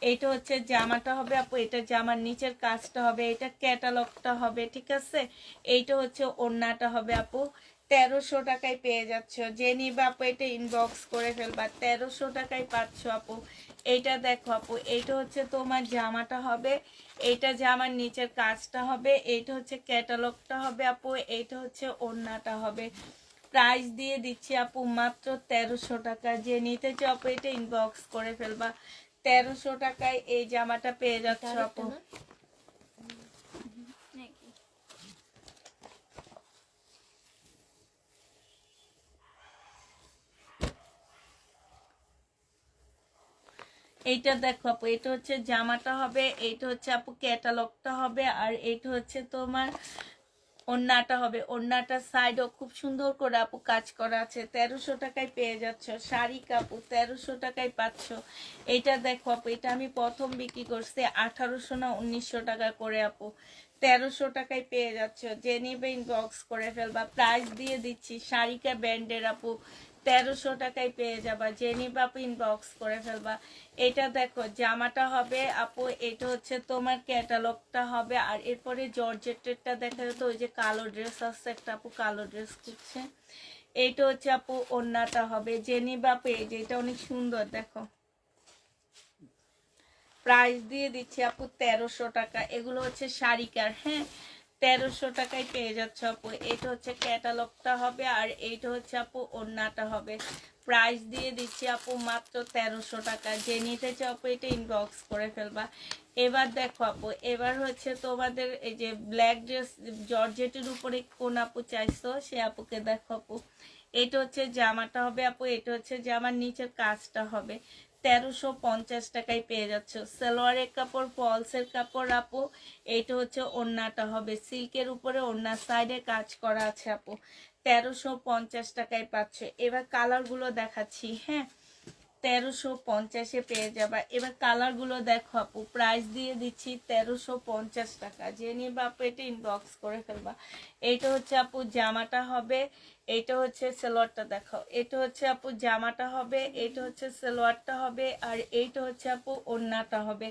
এইটা হচ্ছে জামাটা হবে আপু, এটা জামার নিচের কাজটা হবে, এটা ক্যাটালগটা হবে, ঠিক আছে। এইটা হচ্ছে ওড়নাটা হবে আপু। 1300 টাকায় পেয়ে যাচ্ছ। যে নিবা আপু এটা ইনবক্স করে ফেলবা, 1300 টাকায় পাচ্ছ আপু। এইটা দেখো আপু, এইটা হচ্ছে তোমার জামাটা হবে, এইটা জামার নিচের কাজটা হবে, এইটা হচ্ছে ক্যাটালগটা হবে আপু, এইটা হচ্ছে ওড়নাটা হবে। প্রাইস দিয়ে দিচ্ছি আপু মাত্র 1300 টাকা। যে নিতে চাও আপু এটা ইনবক্স করে ফেলবা। 1300 টাকায় এই জামাটা পেয়ে যাচ্ছ আপু। এইটা দেখো আপু, এটা হচ্ছে জামাটা হবে, এইটা হচ্ছে আপু ক্যাটালগটা হবে, আর এইটা হচ্ছে তোমার ওড়নাটা হবে। ওড়নাটার সাইডও খুব সুন্দর করে আপু কাজ করা আছে। 1300 টাকায় পেয়ে যাচ্ছ শাড়ি কাপু, 1300 টাকায় পাচ্ছ। এইটা দেখো আপু, এটা আমি প্রথম বিক্রি করছি 1800 না 1900 টাকা করে আপু। 1300 টাকায় পেয়ে যাচ্ছ। যে নিবে ইনবক্স করে ফেলবা। প্রাইস দিয়ে দিচ্ছি শাড়িকা ব্র্যান্ডের আপু, 1300 টাকায় পেয়ে যাবা। যে নিবে আপু ইনবক্স করে ফেলবা। এটা দেখো জামাটা হবে আপু, এটা হচ্ছে তোমার ক্যাটালগটা হবে, আর এরপরে জর্জেটেরটা দেখা যেত। ওই যে কালো ড্রেস আছে একটা আপু, কালো ড্রেস খুঁজছে। এইটা হচ্ছে আপু ওড়নাটা হবে। জেনি বাপে যেটা অনেক সুন্দর দেখো। প্রাইস দিয়ে দিচ্ছি আপু 1300 টাকা। এগুলো হচ্ছে শাড়িকার। হ্যাঁ, 1300 টাকায় পেয়ে যাচ্ছে আপু। এটা হচ্ছে ক্যাটালগটা হবে, আর এইটা হচ্ছে আপু ওড়নাটা হবে। প্রাইস দিয়ে দিচ্ছি আপু মাত্র 1300 টাকা। যে নিতে চাও আপু এটা ইনবক্স করে ফেলবা। এবার দেখো আপু, এবার হচ্ছে তোমাদের এই যে ব্ল্যাক ড্রেস জর্জেটের উপরে কোন আপু চাইছো সে আপুকে দেখো আপু। এটা হচ্ছে জামাটা হবে আপু, এটা হচ্ছে জামার নিচের কাজটা হবে। 1350 টাকায় পেয়ে যাচ্ছ। সালোয়ারের কাপড়, ফলসের কাপড় আপু। এইটা হচ্ছে ওড়নাটা হবে, সিল্কের উপরে ওড়নার সাইডে কাজ করা আছে আপু। 1350 টাকায় পাচ্ছ। এবার কালারগুলো দেখাচ্ছি। হ্যাঁ, 1350-এ পেয়ে যাবা। এবার কালারগুলো দেখো আপু। প্রাইস দিয়ে দিচ্ছি 1350 টাকা। যে নিয়ে আপু এটা ইনবক্স করে ফেলবা। এইটা হচ্ছে আপু জামাটা হবে, এইটা হচ্ছে সালোয়ারটা দেখাও। এটা হচ্ছে আপু জামাটা হবে, এইটা হচ্ছে সালোয়ারটা হবে, আর এইটা হচ্ছে আপু ওড়নাটা হবে।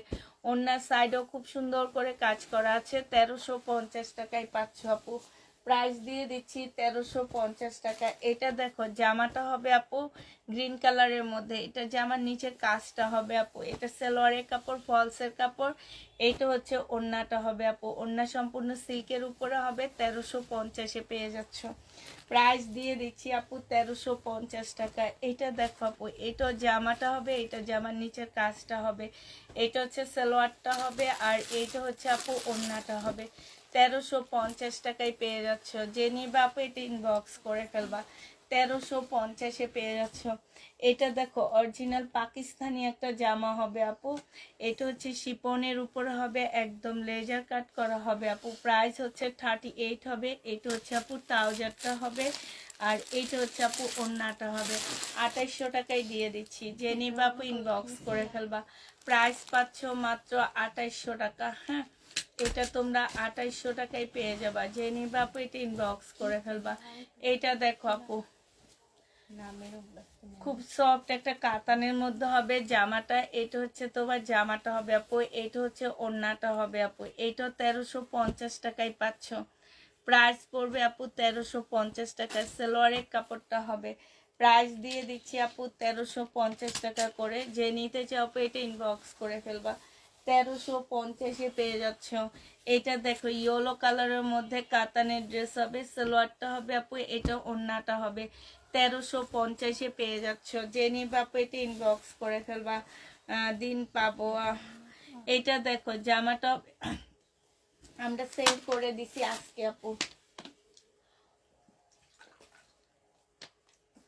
ওড়নার সাইডেও খুব সুন্দর করে কাজ করা আছে। 1350 টাকায় পাচ্ছ আপু। প্রাইস দিয়ে দিচ্ছি 1350 টাকা। এটা দেখো জামাটা হবে আপু গ্রিন কালারের মধ্যে, এটা জামার নিচের কাজটা হবে আপু। এটা সালোয়ারের কাপড়, ফলসের কাপড়। এইটা হচ্ছে ওড়নাটা হবে আপু। ওড়না সম্পূর্ণ সিল্কের উপরে হবে। 1350-এ পেয়ে যাচ্ছ। প্রাইস দিয়ে দিচ্ছি আপু 1350 টাকা। এটা দেখো আপু, এটা জামাটা হবে, এটা জামার নিচের কাজটা হবে, এটা হচ্ছে সালোয়ারটা হবে, আর এইটা হচ্ছে আপু ওড়নাটা হবে। 1350 টাকায় পেয়ে যাচ্ছ। যে নিবা আপু এটা ইনবক্স করে ফেলবা। 1350-এ পেয়ে যাচ্ছ। এটা দেখো অরিজিনাল পাকিস্তানি একটা জামা হবে আপু। এটা হচ্ছে শিপনের উপরে হবে, একদম লেজার কাট করা হবে আপু। প্রাইস হচ্ছে 38 হবে। এটা হচ্ছে আপু ট্রাউজারটা হবে, আর এইটা হচ্ছে আপু ওড়নাটা হবে। 2800 টাকায় দিয়ে দিচ্ছি। যে নিবা আপু ইনবক্স করে ফেলবা। প্রাইস পাচ্ছ মাত্র 2800 টাকা। হ্যাঁ, এটা তোমরা 2800 টাকায় পেয়ে যাবা। যে নিবা আপু এটা ইনবক্স করে ফেলবা। এটা দেখো আপু, খুব সফট একটা কাতানের মধ্যে হবে জামাটা। এটা হচ্ছে তোমার জামাটা হবে আপু, এটা হচ্ছে ওড়নাটা হবে আপু। এইটা 1350 টাকায় পাচ্ছ। প্রাইস পড়বে আপু 1350 টাকা। সালোয়ারের কাপড়টা হবে, প্রাইস দিয়ে দিচ্ছি আপু 1350 টাকা করে। যে নিতে চাও আপু এটা ইনবক্স করে ফেলবা। 1350-এ পেয়ে যাচ্ছ। এটা দেখো ইয়েলো কালারের মধ্যে কাতানের ড্রেস হবে, সালোয়ারটা হবে আপু, এটা ওড়নাটা হবে। 1350-এ পেয়ে যাচ্ছ। যে নিবে আপু এটা ইনবক্স করে ফেলবা, দিন পাবো। এটা দেখো জামাটা আমরা সেল করে দিছি আজকে আপু,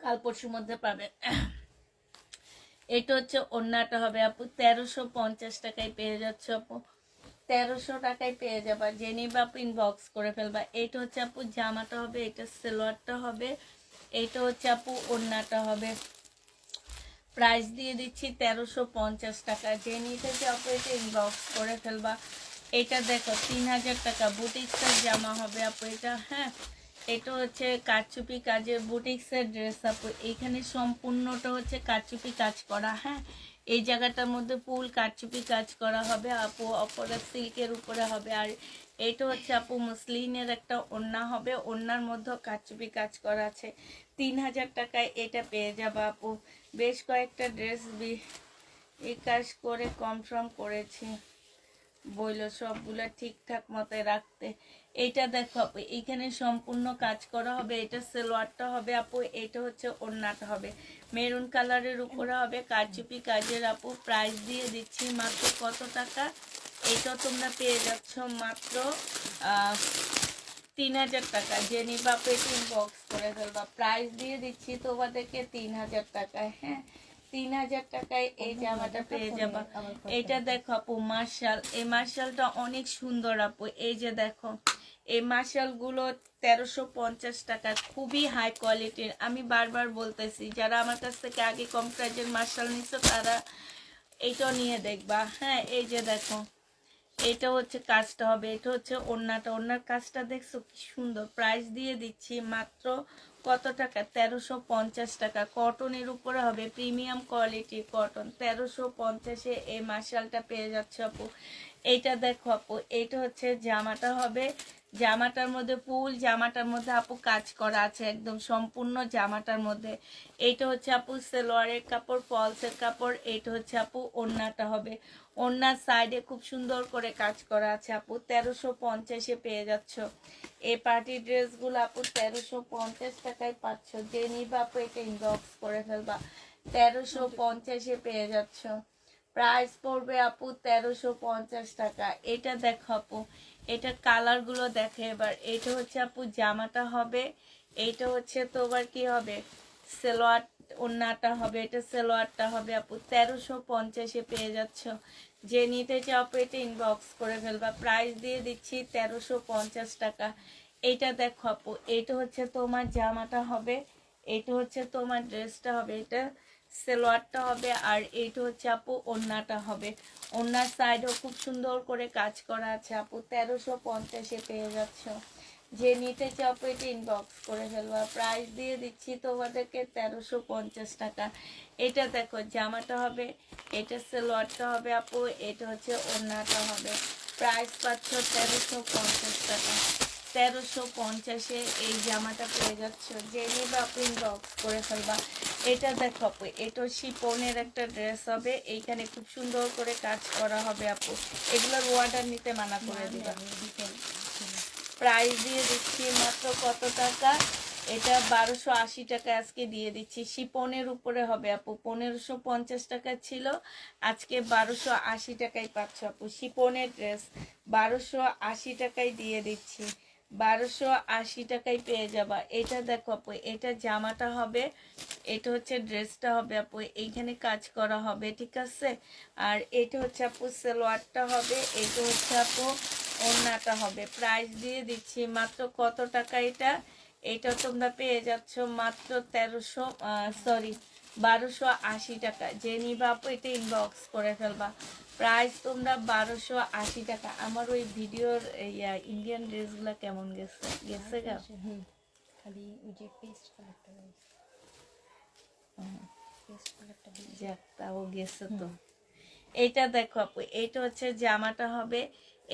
কাল পরশুর মধ্যে পাবে। এটা হচ্ছে ওড়নাটা হবে আপু, 1350 টাকায় পেয়ে যাচ্ছ আপু, 1300 টাকায় পেয়ে যাবা। যে নিবা আপু ইনবক্স করে ফেলবা। এটা হচ্ছে আপু জামাটা হবে, এটা সালোয়ারটা হবে, এটা হচ্ছে আপু ওড়নাটা হবে। প্রাইস দিয়ে দিচ্ছি 1350 টাকা। যে নিতে চাও আপু এটা ইনবক্স করে ফেলবা। এটা দেখো 3000 টাকা বুটিক্সের জামা হবে আপু এটা। হ্যাঁ, এটা হচ্ছে কারচুপি কাজের বুটিক্সের ড্রেস আপু। এইখানে সম্পূর্ণটা হচ্ছে কারচুপি কাজ করা। হ্যাঁ, এই জায়গাটার মধ্যে ফুল কারচুপি কাজ করা হবে আপু, অপরে সিল্কের উপরে হবে। আর এটা হচ্ছে আপু মুসলিনের একটা ওড়না হবে, ওড়নার মধ্যে কারচুপি কাজ করা আছে। 3000 টাকায় এটা পেয়ে যাবা আপু। বেশ কয়েকটা ড্রেস বিকাশ করে কনফার্ম করেছি, বইল সবগুলো ঠিকঠাক মতো রাখতে। এইটা দেখো আপু এইখানে সম্পূর্ণ কাজ করা হবে, এটা সালোয়ারটা হবে আপু, এটা হচ্ছে ওড়নাটা হবে, মেরুন কালারের উপরে হবে কারচুপি কাজের আপু। প্রাইস দিয়ে দিচ্ছি মাত্র কত টাকা, এটা তোমরা পেয়ে যাচ্ছ মাত্র 3000 টাকা। যে নিবা আপু এটা ইনবক্স করে ফেলবা। প্রাইস দিয়ে দিচ্ছি তোমাদেরকে 3000 টাকায়। হ্যাঁ, 3000 টাকায় এই জামাটা পেয়ে যাবা। এটা দেখো আপু মার্শাল, এই মার্শালটা অনেক সুন্দর আপু। এই যে দেখো এই মার্শালগুলো 1350 টাকা, খুবই হাই কোয়ালিটির। আমি বারবার বলতেছি যারা আমার কাছ থেকে আগে কম প্রাইজের মার্শাল নিচ্ছে তারা এইটাও নিয়ে দেখবা। হ্যাঁ, এই যে দেখো এটা হচ্ছে কাজটা হবে, এটা হচ্ছে ওড়নাটা, ওড়নার কাজটা দেখছো কি সুন্দর। প্রাইস দিয়ে দিচ্ছি মাত্র কত টাকা, 1350 টাকা। কটনের উপরে হবে, প্রিমিয়াম কোয়ালিটির কটন। 1350-এ এই মার্শালটা পেয়ে যাচ্ছে আপু। এইটা দেখো আপু, এইটা হচ্ছে জামাটা হবে, জামাটার মধ্যে ফুল জামাটার মধ্যে আপু কাজ করা আছে একদম সম্পূর্ণ জামাটার মধ্যে। এইটা হচ্ছে আপু সালোয়ারের কাপড়, ফলসের কাপড়। এইটা হচ্ছে আপু ওড়নাটা হবে, ওড়নার সাইডে খুব সুন্দর করে কাজ করা আছে আপু। 1350-এ পেয়ে যাচ্ছ এই পার্টি ড্রেসগুলো আপু, 1350 টাকায় পাচ্ছ। যে নিবা আপু এটা ইনবক্স করে ফেলবা। 1350-এ পেয়ে যাচ্ছ। প্রাইস পড়বে আপু 1350 টাকা। এটা দেখো আপু, এটা কালার গুলো দেখে এবার। এটা হচ্ছে আপু জামাটা হবে, এইটা হচ্ছে তোমার কি হবে সালোয়ার, ওড়নাটা হবে, এটা সালোয়ারটা হবে আপু। 1350-এ পেয়ে যাচ্ছ। যে নিতে চাও আপু এটা ইনবক্স করে ফেলবা। প্রাইস দিয়ে দিচ্ছি 1350 টাকা। এইটা দেখো আপু, এটা হচ্ছে তোমার জামাটা হবে, এটা হচ্ছে তোমার ড্রেসটা হবে, এটা সালোয়ারটা হবে, আর এইটা হচ্ছে আপু ওড়নাটা হবে। ওড়নার সাইডও খুব সুন্দর করে কাজ করা আছে আপু। 1350-এ পেয়ে যাচ্ছ। যে নিতে চাও আপু এটা ইনবক্স করে ফেলবা। প্রাইস দিয়ে দিচ্ছি তোমাদেরকে 1350 টাকা। এটা দেখো জামাটা হবে, এটা সালোয়ারটা হবে আপু, এটা হচ্ছে ওড়নাটা হবে। প্রাইস পাচ্ছ 1350 টাকা। 1350-এ এই জামাটা পেয়ে যাচ্ছ। যে নিবে আপু ইনবক্স করে ফেলবা। এটা দেখো আপু, এটা শিপনের একটা ড্রেস হবে, এইখানে খুব সুন্দর করে কাজ করা হবে আপু। এগুলোর অর্ডার নিতে মানা করে দিবা। প্রাইস দিয়ে দিচ্ছি মাত্র কত টাকা, এটা 1280 টাকা আজকে দিয়ে দিচ্ছি। শিপনের উপরে হবে আপু, 1550 টাকা ছিল, আজকে 1280 টাকায় পাচ্ছ আপু। শিপনের ড্রেস 1280 টাকায় দিয়ে দিচ্ছি, 1280 টাকায় পেয়ে যাবা। এটা দেখো আপু, এটা জামাটা হবে, এটা হচ্ছে ড্রেসটা হবে আপু, এইখানে কাজ করা হবে, ঠিক আছে। আর এটা হচ্ছে আপু সালোয়ারটা হবে, এটা হচ্ছে আপু ওড়নাটা হবে। প্রাইস দিয়ে দিচ্ছি মাত্র কত টাকা, এটা এটা তোমরা পেয়ে যাচ্ছ মাত্র 1280 টাকা। যে নিবা আপু এটা ইনবক্স করে ফেলবা। প্রাইস তোমরা 1280 টাকা। আমার ওই ভিডিওর ইন্ডিয়ান ড্রেসগুলো কেমন গেছে গেছে গা? খালি ওই যে পেস্ট কালারটা রয়েছে, পেস্ট কালারটা যাক তাও গেছে তো। এটা দেখো আপু, এটা হচ্ছে জামাটা হবে,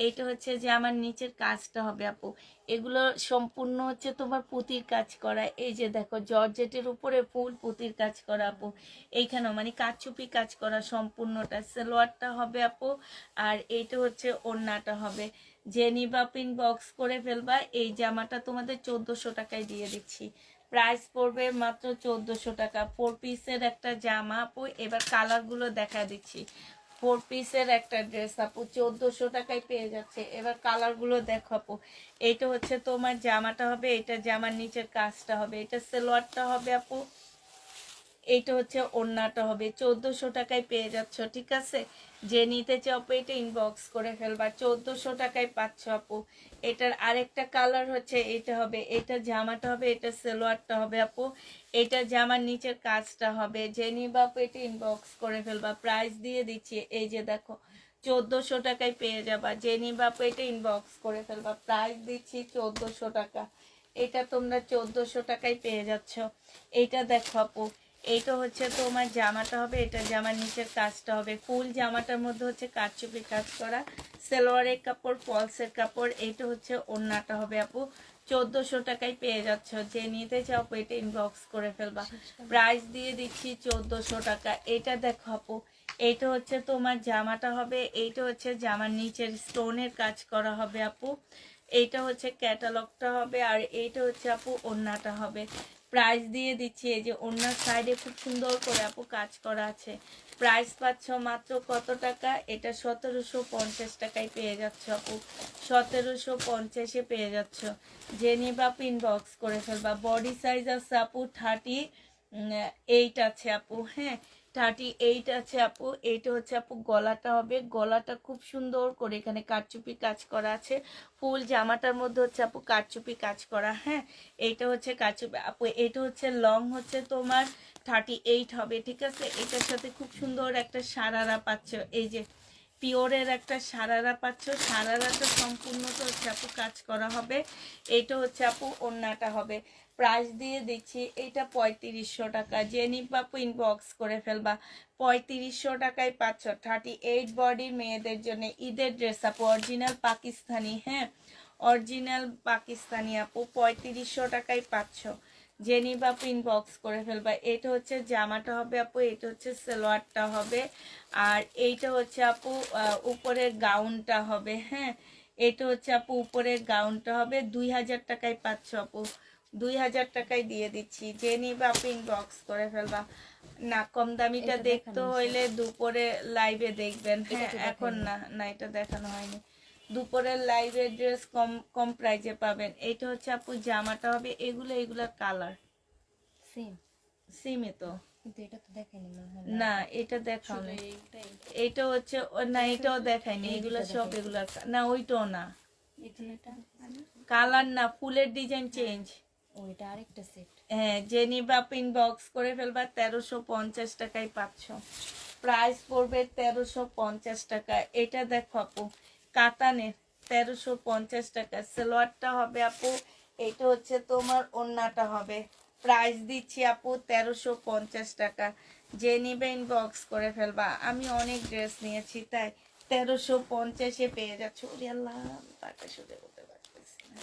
এইটা হচ্ছে যে আমার নিচের কাজটা হবে আপু। এগুলো সম্পূর্ণ হচ্ছে তোমার পুঁতির কাজ করা। এই যে দেখো জর্জেটের উপরে ফুল পুঁতির কাজ করা আপু। এইখানেও মানে কারচুপি কাজ করা সম্পূর্ণটা। সালোয়ারটা হবে আপু, আর এইটা হচ্ছে ওড়নাটা হবে। যে নিবা পিন বক্স করে ফেলবা। এই জামাটা তোমাদের 1400 টাকায় দিয়ে দিচ্ছি। প্রাইস পড়বে মাত্র 1400 টাকা। 4 পিসের একটা জামা আপু। এবার কালারগুলো দেখা দিচ্ছি। 4 পিসের একটা ড্রেস আপু 1400 টাকায় পেয়ে যাচ্ছে। এবার কালারগুলো দেখো আপু। এইটা হচ্ছে তোমার জামাটা হবে, এটা জামার নিচের কাজটা হবে, এটা সালোয়ারটা হবে আপু, এইটা হচ্ছে ওড়নাটা হবে। 1400 টাকায় পেয়ে যাচ্ছ, ঠিক আছে। যে নিতে চাও আপু এটা ইনবক্স করে ফেলবা। 1400 টাকায় পাচ্ছ আপু। এটার আরেকটা কালার হচ্ছে এটা হবে, এটা জামাটা হবে, এটা সালোয়ারটা হবে আপু, এটা জামার নিচের কাজটা হবে। যে নিবা আপু এটা ইনবক্স করে ফেলবা। প্রাইস দিয়ে দিচ্ছি, এই যে দেখো 1400 টাকায় পেয়ে যাবা। যে নিবা আপু এটা ইনবক্স করে ফেলবা। প্রাইস দিচ্ছি 1400 টাকা। এটা তোমরা 1400 টাকায় পেয়ে যাচ্ছ। এটা দেখো আপু, এইটা হচ্ছে তোমার জামাটা হবে, এটা জামার নিচের কাজটা হবে। ফুল জামাটার মধ্যে হচ্ছে কারচুপি কাজ করা, সালোয়ারের কাপড়, ফলসের কাপড়। এইটা হচ্ছে ওড়নাটা হবে আপু। 1400 টাকায় পেয়ে যাচ্ছ। যে নিতে চাও আপু এটা ইনবক্স করে ফেলবা। প্রাইস দিয়ে দিচ্ছি 1400 টাকা। এটা দেখো আপু, এইটা হচ্ছে তোমার জামাটা হবে, এইটা হচ্ছে জামার নিচের স্টোনের কাজ করা হবে আপু। এইটা হচ্ছে ক্যাটালগটা হবে, আর এইটা হচ্ছে আপু ওড়নাটা হবে। প্রাইস দিয়ে দিচ্ছি, এই যে ওড়নার সাইডে খুব সুন্দর করে আপু কাজ করা আছে। প্রাইস পাচ্ছ মাত্র কত টাকা? এটা 1750 টাকায় পেয়ে যাচ্ছ আপু। 1750-এ পেয়ে যাচ্ছ। যে নিবা ইনবক্স করে ফেলবা। বডি সাইজ আছে আপু 38 আছে আপু। হ্যাঁ, 38 আছে আপু। এইটা হচ্ছে আপু গলাটা হবে, গলাটা খুব সুন্দর করে এখানে কারচুপি কাজ করা আছে। ফুল জামাটার মধ্যে হচ্ছে আপু কারচুপি কাজ করা। হ্যাঁ, এইটা হচ্ছে কারচুপি আপু। এটা হচ্ছে লং হচ্ছে তোমার 38 হবে, ঠিক আছে। এটার সাথে খুব সুন্দর একটা সারারা পাচ্ছ, এই যে পিওরের একটা সারারা পাচ্ছ। সারারাটা সম্পূর্ণটা হচ্ছে আপু কাজ করা হবে। এইটা হচ্ছে আপু ওড়নাটা হবে। প্রাইস দিয়ে দিচ্ছি এটা 3500 টাকা। যে নিবা আপু ইনবক্স করে ফেলবা। 3500 টাকায় পাচ্ছ 38 বডি মেয়েদের জন্য ঈদের ড্রেস আপু, অরিজিনাল পাকিস্তানি। হ্যাঁ, অরিজিনাল পাকিস্তানি আপু। 3500 টাকায় পাচ্ছ। যে নিবা আপু ইনবক্স করে ফেলবা। এটা হচ্ছে জামাটা হবে আপু, এটা হচ্ছে সালোয়ারটা হবে, আর এইটা হচ্ছে আপু উপরের গাউনটা হবে। হ্যাঁ, এটা হচ্ছে আপু উপরের গাউনটা হবে। 2000 টাকায় পাচ্ছ আপু। 2000 টাকায় দিয়ে দিচ্ছি। যে নিবা আপু ইনবক্স করে ফেলবা। না, কম দামিটা এটা দেখতে দেখানো হইলে দুপুরে লাইভে দেখবেন। এটা হ্যাঁ, তো এখন দেখাইনি। না, না এটা দেখানো হয়নি। দুপুরের লাইভে ড্রেস কম কম প্রাইজে পাবেন। এটা হচ্ছে আপু জামাটা হবে। এগুলার কালার সেম, সিমে তো কিন্তু এটা তো দেখাইনি মনে হয় না, লাইভে। এটা দেখাও শুধু না। এইটাই এটা হচ্ছে না, এটাও দেখায়নি। এই এগুলো দুটো সব দেখাইছে। এগুলার না, ওইটাও না। এটা কালার না, ফুলের ডিজাইন চেঞ্জ। ওইটা আরেকটা সেট। হ্যাঁ, যে নিবা ইনবক্স করে ফেলবা। 1350 টাকায় পাচ্ছ। প্রাইস পড়বে 1350 টাকা। এটা দেখো আপু কাতানের, 1350 টাকা। সালোয়ারটা হবে আপু, এটা হচ্ছে তোমার ওড়নাটা হবে। প্রাইস দিচ্ছি আপু 1350 টাকা। যে নিবে ইনবক্স করে ফেলবা। আমি অনেক ড্রেস নিয়েছি তাই 1350-এ পেয়ে যাচ্ছ। ওরে আল্লাহ, পাটা শুধু করতে পারতেছি না।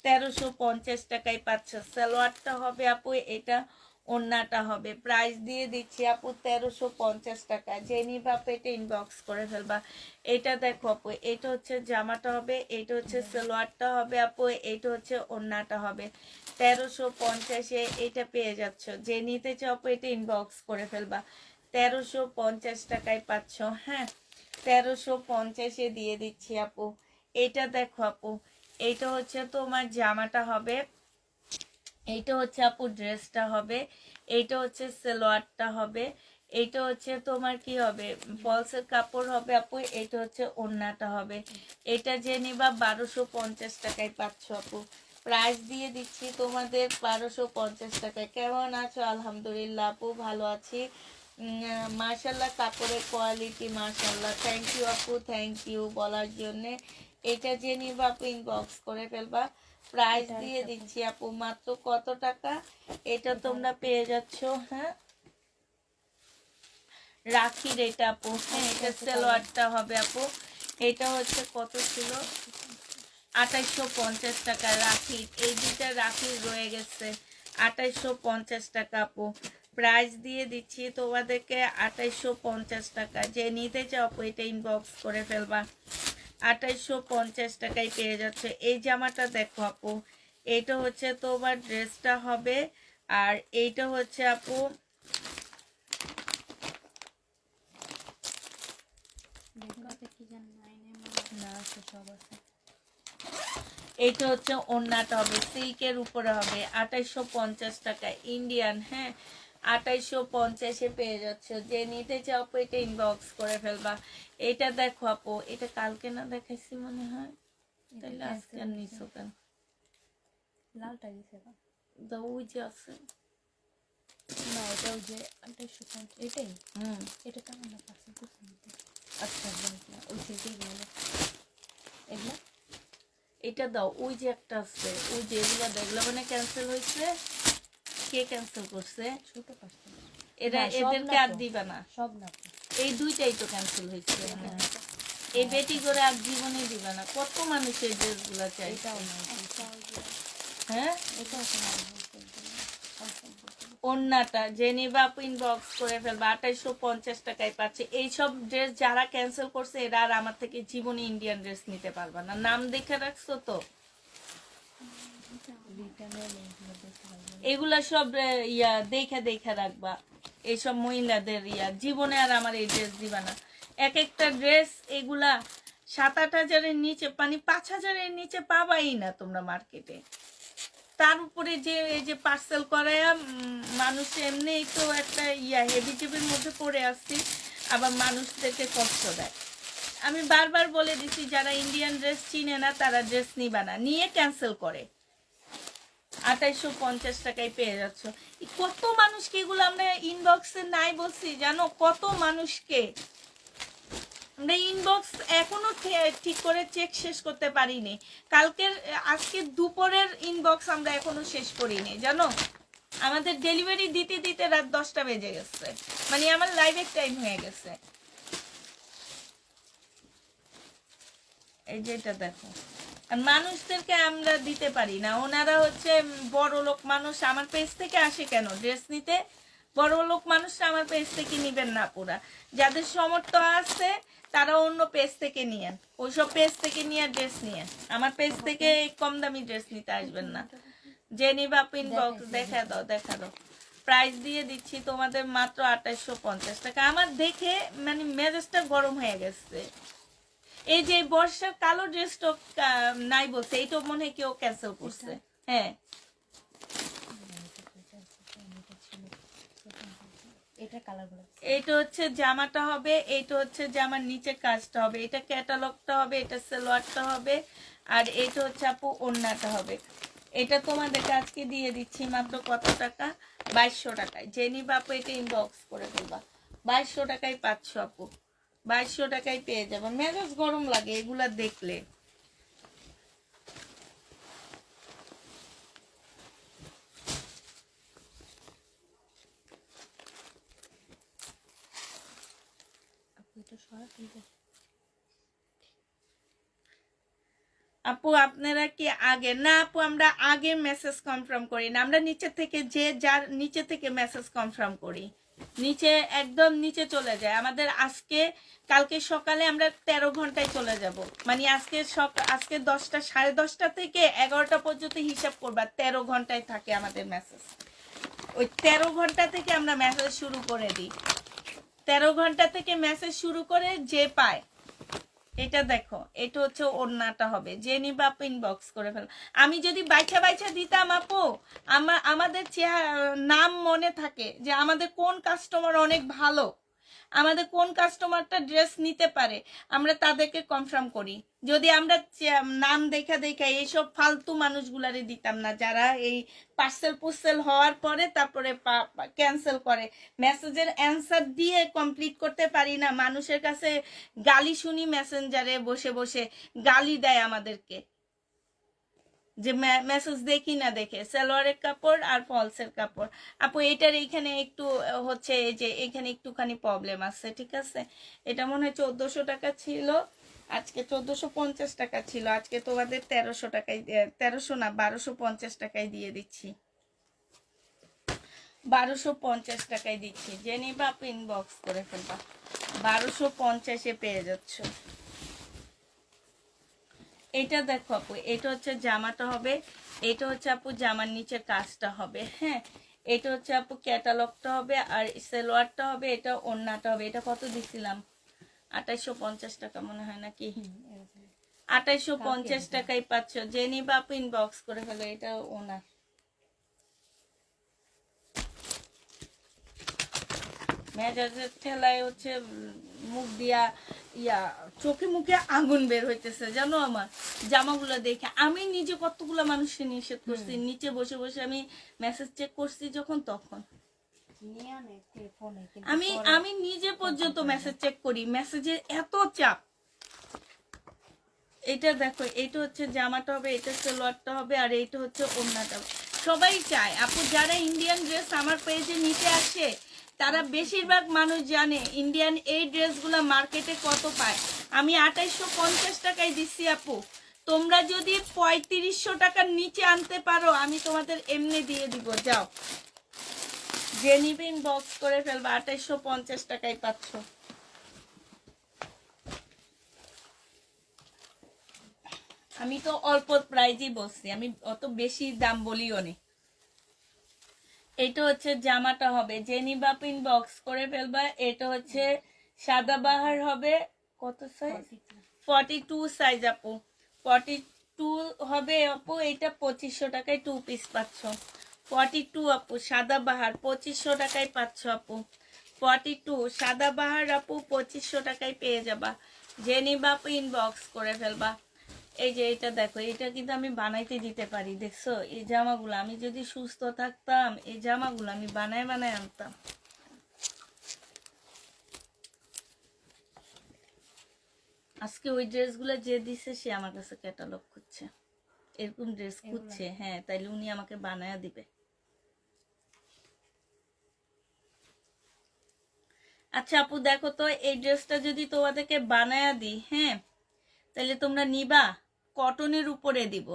1350 টাকায় পাচ্ছ। সালোয়ারটা হবে আপু এটা, ওড়নাটা হবে। প্রাইস দিয়ে দিচ্ছি আপু 1350 টাকা। যে নিবা আপু এটা ইনবক্স করে ফেলবা। এটা দেখো আপু, এটা হচ্ছে জামাটা হবে, এটা হচ্ছে সালোয়ারটা হবে আপু, এটা হচ্ছে ওড়নাটা হবে। 1350-এ এটা পেয়ে যাচ্ছ। যে নিতে চাও আপু এটা ইনবক্স করে ফেলবা। 1350 টাকায় পাচ্ছ। হ্যাঁ, 1350-এ দিয়ে দিচ্ছি আপু। এটা দেখো আপু, এইটা হচ্ছে তোমার জামাটা হবে, এইটা হচ্ছে আপু ড্রেসটা হবে, এইটা হচ্ছে সালোয়ারটা হবে, এইটা হচ্ছে তোমার কি হবে ফলসের কাপড় হবে আপু, এইটা হচ্ছে ওড়নাটা হবে। এটা যে নিবা 1250 টাকায় পাচ্ছ আপু। প্রাইস দিয়ে দিচ্ছি তোমাদের 1250 টাকায়। কেমন আছো? আলহামদুলিল্লাহ আপু, ভালো আছি। মার্শাল্লাহ, কাপড়ের কোয়ালিটি মার্শাল্লাহ। থ্যাংক ইউ আপু, থ্যাংক ইউ বলার জন্যে। এটা যে নিবা আপু ইনবক্স করে ফেলবা। প্রাইস এটা দিয়ে আরেকটা দিচ্ছি আপু মাত্র কত টাকা? এটা তোমরা পেয়ে যাচ্ছ। হ্যাঁ, রাখির এটা আপু। হ্যাঁ, এটা সালোয়ারটা হবে আপু, এটা হচ্ছে কত ছিল, 2850 টাকা। রাখি, এই দুইটা রাখি রয়ে গেছে 2850 টাকা আপু। প্রাইস দিয়ে দিচ্ছি তোমাদেরকে 2850 টাকা। যে নিতে চাও আপু এটা ইনবক্স করে ফেলবা। 2850 টাকায় পেয়ে যাচ্ছে। এই জামাটা দেখো আপু, এইটা হচ্ছে তোমার ড্রেসটা হবে, আর এইটা হচ্ছে আপু না আছে, সব আছে। এইটা হচ্ছে ওড়নাটা হবে, সিল্কের উপরে হবে, 2850 টাকা ইন্ডিয়ান। হ্যাঁ, 2850-এ পেয়ে যাচ্ছে। যে নিতে চাও আপু এটা ইনবক্স করে ফেলবা। এটা দেখো আপু, এটা কালকে না দেখাইছি মনে হয়, তাহলে আজকে আর নিছো কেন? লালটা দিছে না? দা ওই যে আছে। না, এটা ওই যে 2850, এটাই। এটা তো আমার কাছে বুঝতে। আচ্ছা, ওই থেকে এগুলা এটা দাও, ওই যে একটা আছে, ওই যে এগুলো দেখলো মানে ক্যান্সেল হয়েছে। কে ক্যান্সেল করছে? ছোট পার্সেল। এরা না, সব এদেরকে না আর তো। দিবা না। সব না তো। এই দুইটাই তো ক্যান্সেল হয়েছে। এই বেটি করে আর জীবনে দিবা না। কত মানুষের ড্রেসগুলো চাই। এটাও না, হ্যাঁ, এটাও তো না। ওন্নাটা যে নিবা আপু ইনবক্স করে ফেলবা। 2850 টাকায় পাচ্ছে। এইসব ড্রেস যারা ক্যান্সেল করছে এরা আর আমার থেকে জীবনে ইন্ডিয়ান ড্রেস নিতে পারবা না। নাম দেখে রাখছো তো? এগুলা সব ইয়া দেখে দেখে রাখবা। এইসব মহিলাদের জীবনে আর আমার এই ড্রেস দিবা না। এক একটা ড্রেস এগুলা 7-8 হাজারের নিচে, মানে 5 হাজারের নিচে পাবাই না তোমরা মার্কেটে। তার উপরে যে এই যে পার্সেল করায়া মানুষ এমনি তো একটা হেভি চেপের মধ্যে পড়ে আসছি, আবার মানুষদেরকে কষ্ট দেয়। আমি বারবার বলে দিছি যারা ইন্ডিয়ান ড্রেস চিনে না তারা ড্রেস নিবা না, নিয়ে ক্যান্সেল করে। 2850 টাকায় পেয়ে যাচ্ছ। কত মানুষকে এগুলো আমরা ইনবক্সে নাই বলছি জানো, কত মানুষকে আমরা ইনবক্স এখনো ঠিক করে চেক শেষ করতে পারিনি। আজকে দুপুরের ইনবক্স আমরা এখনো শেষ করিনি জানো। আমাদের ডেলিভারি দিতে দিতে রাত 10টা বেজে গেছে, মানে আমার লাইভের টাইম হয়ে গেছে। এই যেটা দেখো, আর মানুষদেরকে আমরা দিতে পারি না। ওনারা হচ্ছে বড় লোক মানুষ, আমার পেজ থেকে আসে কেন ড্রেস নিতে? বড় লোক মানুষরা আমার পেজ থেকে নিবেন না। পুরা যাদের সামর্থ্য আছে তারা অন্য পেজ থেকে নিয়েন, ওইসব পেজ থেকে নিয়ে ড্রেস নিয়েন। আমার পেজ থেকে কম দামি ড্রেস নিতে আসবেন না। যে নিবা ইনবক্স দেখা দাও, দেখা দাও। প্রাইস দিয়ে দিচ্ছি তোমাদের মাত্র 2850 টাকা। আমার দেখে মানে মেজাজটা গরম হয়ে গেছে। এই যে বর্ষার কালো ড্রেসটা নাই বলছে, এইটা মনে হয় কেউ ক্যান্সেল করছে। হ্যাঁ, এইটা হচ্ছে জামাটা হবে, এইটা হচ্ছে জামার নিচে কাজটা হবে, এটা ক্যাটালগটা হবে, এটা সালোয়ারটা হবে, আর এইটা হচ্ছে আপু ওড়নাটা হবে। এটা তোমাদেরকে আজকে দিয়ে দিচ্ছি মাত্র কত টাকা? 2200 টাকায়। যে নিবা আপু এটা ইনবক্স করে ফেলবা। 2200 টাকায় পাচ্ছ আপু, 2200 টাকায় পেয়ে যাবেন। মেজাজ গরম লাগে এগুলা দেখলে। আপু আপনারা কি আগে না? আপু আমরা আগে মেসেজ কনফার্ম করি না, আমরা নিচে থেকে যে যার নিচে থেকে মেসেজ কনফার্ম করি, নিচে একদম নিচে চলে যায় আমাদের। কালকে সকালে আমরা 13 ঘন্টায় চলে যাব, মানে আজকে 10টা 10:30 থেকে 11টা পর্যন্ত হিসাব করবা, 13 ঘন্টায় থাকে আমাদের মেসেজ। ওই 13 ঘন্টা থেকে আমরা মেসেজ শুরু করে দিই। 13 ঘন্টা থেকে মেসেজ শুরু করে যে পায়। এটা দেখো, এটা হচ্ছে ওড়নাটা হবে। যে নিবা আপু ইনবক্স করে ফেল। আমি যদি বাইছা বাইছা দিতাম আপু, আমাদের নাম মনে থাকে যে আমাদের কোন কাস্টমার অনেক ভালো, আমাদের কোন কাস্টমারটা ড্রেস নিতে পারে, আমরা তাদেরকে কনফার্ম করি। যদি আমরা নাম দেখা দেখা এইসব ফালতু মানুষগুলারে দিতাম না, যারা এই পার্সেল হওয়ার পরে তারপরে ক্যান্সেল করে, মেসেজের অ্যান্সার দিয়ে কমপ্লিট করতে পারি না, মানুষের কাছে গালি শুনি, মেসেঞ্জারে বসে বসে গালি দেয় আমাদেরকে যে মেসেজ দেখি না দেখে। সালোয়ারের কাপড় আর ফলসের কাপড় আপু, এটার এইখানে একটু হচ্ছে যে এখানে একটুখানি প্রবলেম আছে, ঠিক আছে। এটা মনে হয় 1400 টাকা ছিল, আজকে 1450 টাকা ছিল, আজকে তোমাদের 1300 টাকায় 1300 না 1250 টাকায় দিয়ে দিচ্ছি, 1250 টাকায় দিচ্ছি। যে নিবা আপু ইনবক্স করে ফেলবা, 1250-এ পেয়ে যাচ্ছ। এটা দেখো আপু, এটা হচ্ছে জামাটা হবে, এটা হচ্ছে আপু জামার নিচের কাজটা হবে, হ্যাঁ। এটা হচ্ছে আপু ক্যাটালগটা হবে, আর সেলোয়ারটা হবে, এটা ওড়নাটা হবে। এটা কত দিছিলাম? 2850 টাকা মনে হয় নাকি? 2850 টাকায় পাচ্ছ। যে নিবা আপু ইনবক্স করে ফেলো। এটা ওনার মেজাজের ঠেলায় হচ্ছে মুখ দিয়া ইয়া চোখে মুখে আগুন বের হইতেছে জানো। আমার জামাগুলো দেখে আমি নিজে কতগুলো মানুষকে নিষেধ করছি, নিচে বসে বসে আমি মেসেজ চেক করছি যখন তখন আমি নিজে পর্যন্ত মেসেজ চেক করি, মেসেজের এত চাপ। এটা দেখো, এটা হচ্ছে জামাটা হবে, এটা সালোয়ারটা হবে, আর এইটা হচ্ছে ওড়নাটা হবে। সবাই চায় আপু, যারা ইন্ডিয়ান ড্রেস আমার পেজে নিতে আসে তারা বেশিরভাগ মানুষ জানে ইন্ডিয়ান এই ড্রেসগুলো মার্কেটে কত পায়। আমি 2850 টাকায় দিচ্ছি আপু। তোমরা যদি 3500 টাকার নিচে আনতে পারো আমি তোমাদের এমনি দিয়ে দিব। যাও যে নিবে ইনবক্স করে ফেলবা, 2850 টাকায় পাচ্ছ। আমি তো অল্প প্রাইজই বলছি, আমি অত বেশি দাম বলিও নি। এটা হচ্ছে জামাটা হবে, যে নিবা ইনবক্স করে ফেলবা। এটা হচ্ছে সাদাবাহার হবে, কত সাইজ? 42 সাইজ আপু, 42 হবে আপু। এটা 2500 টাকায় 2 পিস পাচ্ছ। 42 আপু সাদাবাহার 2500 টাকায় পাচ্ছ আপু। 42 সাদাবাহার আপু 2500 টাকায় পেয়ে যাবা। যে নিবা আপু ইনবক্স করে ফেলবা। এই যে এটা দেখো, এটা কিন্তু আমি বানাইতে দিতে পারি, দেখছো? এই জামাগুলো আমি যদি সুস্থ থাকতাম এই জামাগুলো আমি বানায় বানায় আনতাম। আজকে ওই ড্রেসগুলো যে দিছে সে আমার কাছে ক্যাটালগ খুঁজছে, এরকম ড্রেস খুঁজছে, হ্যাঁ, তাইলে উনি আমাকে বানায়া দিবে। আচ্ছা আপু দেখো তো, এই ড্রেসটা যদি তোমাদেরকে বানায়া দিই, হ্যাঁ, তাহলে তোমরা নিবা? কটনের উপরে দিব,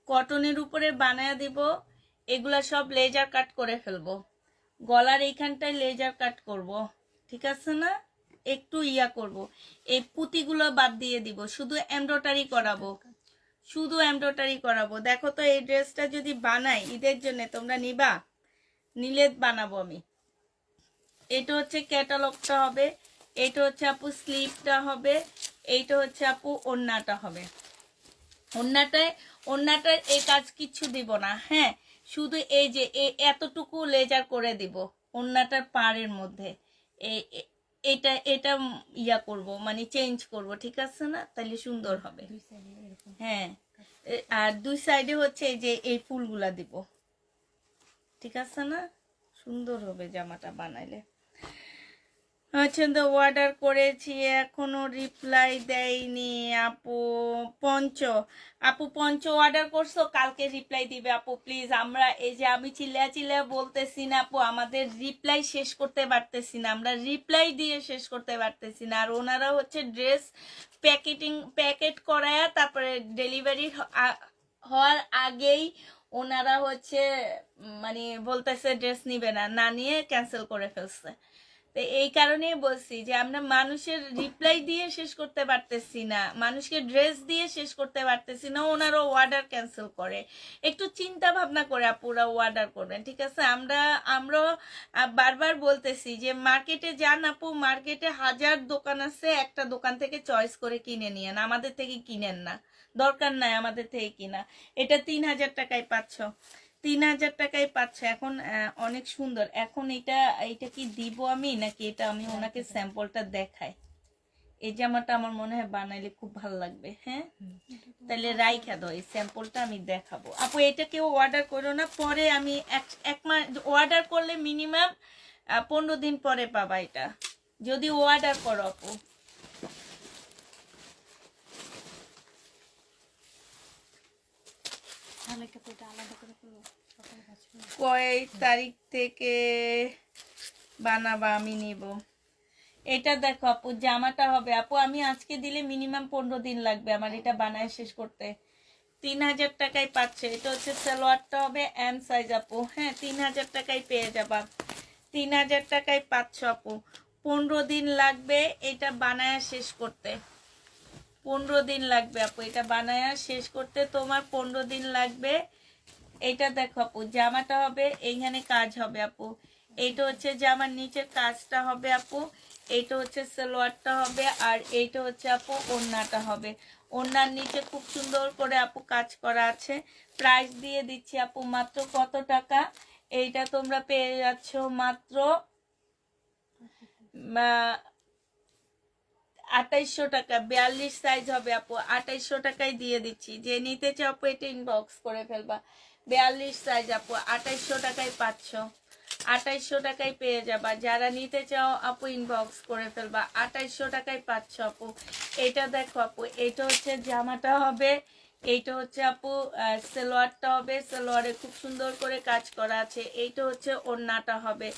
কটনের উপরে বানায়া দিব। এগুলা সব লেজার কাট করে ফেলবো, গলার এইখানটায় লেজার কাট করব, ঠিক আছে না? একটু ইয়া করব, এই পুঁতিগুলো বাদ দিয়ে দিব, শুধু এমব্রয়ডারি করাবো, শুধু এমব্রয়ডারি করাবো। দেখো তো এই ড্রেসটা যদি বানাই ঈদের জন্য তোমরা নিবা? নিলে বানাবো আমি। এটা হচ্ছে ক্যাটালগটা হবে, এইটা হচ্ছে আপু স্লিভটা হবে, এইটা হচ্ছে আপু ওড়নাটা হবে। ওড়নাটার এই কাজ কিচ্ছু দিব না, হ্যাঁ, শুধু এই যে এতটুকু লেজার করে দিব ওড়নাটার পাড়ের মধ্যে। এটা এটা ইয়া করব, মানে চেঞ্জ করব, ঠিক আছে না? তাহলে সুন্দর হবে, হ্যাঁ। আর দুই সাইডে হচ্ছে এই যে এই ফুলগুলা দিব, ঠিক আছে না? সুন্দর হবে জামাটা বানাইলে। হচ্ছে তো অর্ডার করেছি এখনো রিপ্লাই দেয়নি আপু। আপু পঞ্চ অর্ডার করছো, কালকে রিপ্লাই দিবে আপু প্লিজ। আমরা এই যে আমি চিল্লা বলতেছি না আপু, আমাদের রিপ্লাই শেষ করতে পারতেছি না, আমরা রিপ্লাই দিয়ে শেষ করতে পারতেছি না। আর ওনারা হচ্ছে ড্রেস প্যাকেট করায়া তারপরে ডেলিভারি হওয়ার আগেই ওনারা হচ্ছে মানে বলতেছে ড্রেস নিবে না, না নিয়ে ক্যান্সেল করে ফেলছে। তো এই কারণেই বলছি যে আমরা মানুষের রিপ্লাই দিয়ে শেষ করতে পারতেছি না, মানুষকে ড্রেস দিয়ে শেষ করতে পারতেছি না, ওনারও অর্ডার ক্যান্সেল করে। একটু চিন্তা ভাবনা করে আপুরা অর্ডার করবেন, ঠিক আছে? আমরা বারবার বলতেছি যে মার্কেটে যান আপু, মার্কেটে 1000 দোকান আছে, একটা দোকান থেকে চয়েস করে কিনে নিয়েন, আমাদের থেকে কিনেন না, দরকার নাই আমাদের থেকে কিনা। এটা 3000 টাকায় পাচ্ছ, 3000 টাকায় পাচ্ছে এখন। অনেক সুন্দর। এখন এটা কি দিব আমি নাকি এটা আমি ওনাকে স্যাম্পলটা দেখাই? এই জামাটা আমার মনে হয় বানাইলে খুব ভালো লাগবে, হ্যাঁ, তাহলে রাইখা দাও, এই স্যাম্পলটা আমি দেখাবো। আপু এটা কেউ অর্ডার করো না, পরে আমি এক মাস অর্ডার করলে মিনিমাম 15 দিন পরে পাবা এটা, যদি অর্ডার করো আপু। কয় তারিখ থেকে বানাবা আমি নিব? এটা দেখো আপু, জামাটা হবে আপু, আমি আজকে দিলে মিনিমাম 15 দিন লাগবে আমার এটা বানায় শেষ করতে। 3000 টাকায় পাচ্ছে। এটা হচ্ছে সালোয়ারটা হবে এম সাইজ আপু, হ্যাঁ 3000 টাকায় পেয়ে যাবা। 3000 টাকায় পাচ্ছ আপু। 15 দিন লাগবে এটা বানায় শেষ করতে। 15 দিন লাগবে আপু এটা বানায় শেষ করতে, তোমার 15 দিন লাগবে। এইটা দেখো আপু, জামাটা হবে এইখানে কাজ হবে আপু। এইটা হচ্ছে জামার নিচের কাজটা হবে আপু। এইটা হচ্ছে সালোয়ারটা হবে, আর এইটা হচ্ছে আপু ওড়নাটা হবে। ওড়নার নিচে খুব সুন্দর করে আপু কাজ করা আছে। প্রাইস দিয়ে দিচ্ছি আপু মাত্র কত টাকা? এইটা তোমরা পেয়ে যাচ্ছ মাত্র 2800 টাকা। 42 সাইজ হবে আপু, 2800 টাকায় দিয়ে দিচ্ছি। যে নিতে চাও আপু এটা ইনবক্স করে ফেলবা। 42 সাইজ আপু, 2800 টাকায় পাচ্ছ। 2800 টাকায় পেয়ে যাবা। যারা নিতে চাও আপু ইনবক্স করে ফেলবা। 2800 টাকায় পাচ্ছ আপু। এটা দেখো আপু, এটা হচ্ছে জামাটা হবে। এইটা হচ্ছে আপু সালোয়ারটা হবে। সালোয়ারে খুব সুন্দর করে কাজ করা আছে। এইটা হচ্ছে ওড়নাটা হবে।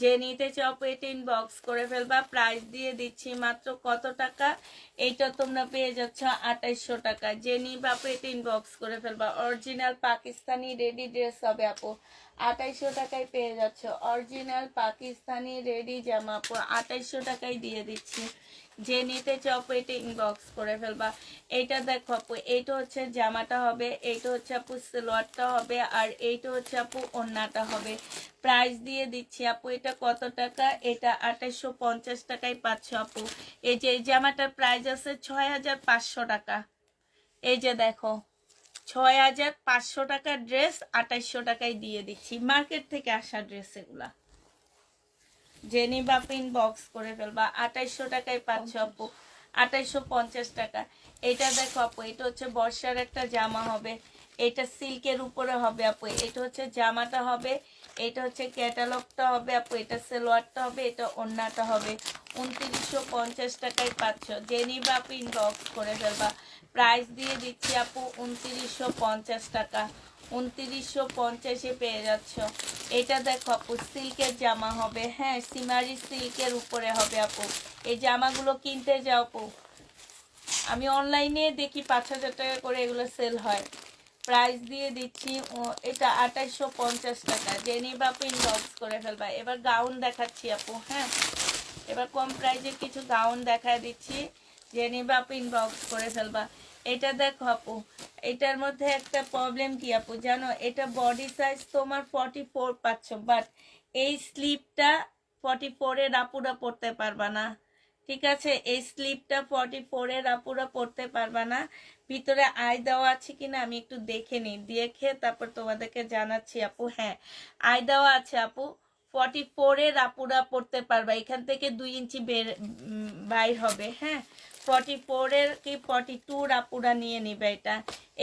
যে নিতে চাও আপু এটা ইনবক্স করে ফেলবা। প্রাইস দিয়ে দিচ্ছি মাত্র কত টাকা? এইটা তোমরা পেয়ে যাচ্ছ 2800 টাকা। যে নিবা আপু এটা ইনবক্স করে ফেলবা। অরিজিনাল পাকিস্তানি রেডি ড্রেস হবে আপু, 2800 টাকায় পেয়ে যাচ্ছ। অরিজিনাল পাকিস্তানি রেডি জামা আপু 2800 টাকায় দিয়ে দিচ্ছি। যে নিতে চাও আপু এটা ইনবক্স করে ফেলবা। এইটা দেখো আপু, এইটা হচ্ছে জামাটা হবে, এইটা হচ্ছে আপু সালোয়ারটা হবে, আর এইটা হচ্ছে আপু ওড়নাটা হবে। প্রাইস দিয়ে দিচ্ছি আপু এটা কত টাকা? এটা 2850 টাকায় পাচ্ছ আপু। এই যে এই জামাটার প্রাইস আছে 6500 টাকা। এই যে দেখো 6500 টাকার ড্রেস 2800 টাকায় দিয়ে দিচ্ছি। মার্কেট থেকে আসা ড্রেস এগুলা। জেনি বাপ ইনবক্স করে ফেলবা। 2800 টাকায় পাচ্ছ আপু, 2850 টাকা। এটা দেখো আপু, এটা হচ্ছে বর্ষার একটা জামা হবে। এটা সিল্কের উপরে হবে আপু। এটা হচ্ছে জামাটা হবে, এটা হচ্ছে ক্যাটালগটা হবে আপু, এটা সালোয়ারটা হবে, এটা ওড়নাটা হবে। 2950 টাকায় পাচ্ছ। জেনি বাপ ইনবক্স করে ফেলবা। প্রাইস দিয়ে দিচ্ছি আপু 2950 টাকা। 2950-এ পেয়ে যাচ্ছ। এটা দেখো আপু, সিল্কের জামা হবে, হ্যাঁ সিমারি সিল্কের উপরে হবে আপু। এই জামাগুলো কিনতে যাও আপু, আমি অনলাইনে দেখি 5000 টাকা করে এগুলো সেল হয়। প্রাইস দিয়ে দিচ্ছি এটা 2850 টাকা। জেনি বাপু ইনবক্স করে ফেলবা। এবার গাউন দেখাচ্ছি আপু, হ্যাঁ এবার কম প্রাইজের কিছু গাউন দেখায় দিচ্ছি। জেনি বাপু ইনবক্স করে ফেলবা। এটা দেখো আপু, এটার মধ্যে একটা প্রবলেম কি আপু জানো? এটা বডি সাইজ তোমার 44 পাচ্ছ, বাট এই স্লিপটা 44-এর আপুরা পড়তে পারবা না। ঠিক আছে, এই স্লিপটা 44-এর আপুরা পড়তে পারবা না। ভিতরে আই দেওয়া আছে কিনা আমি একটু দেখে নিই, দেখে তারপর তোমাদেরকে জানাচ্ছি আপু। হ্যাঁ আই দেওয়া আছে আপু। 44-এর আপুরা পড়তে পারবা, এখান থেকে 2 ইঞ্চি বাইর হবে। হ্যাঁ 44-এর কি 42 আপুরা নিয়ে নিবে এটা,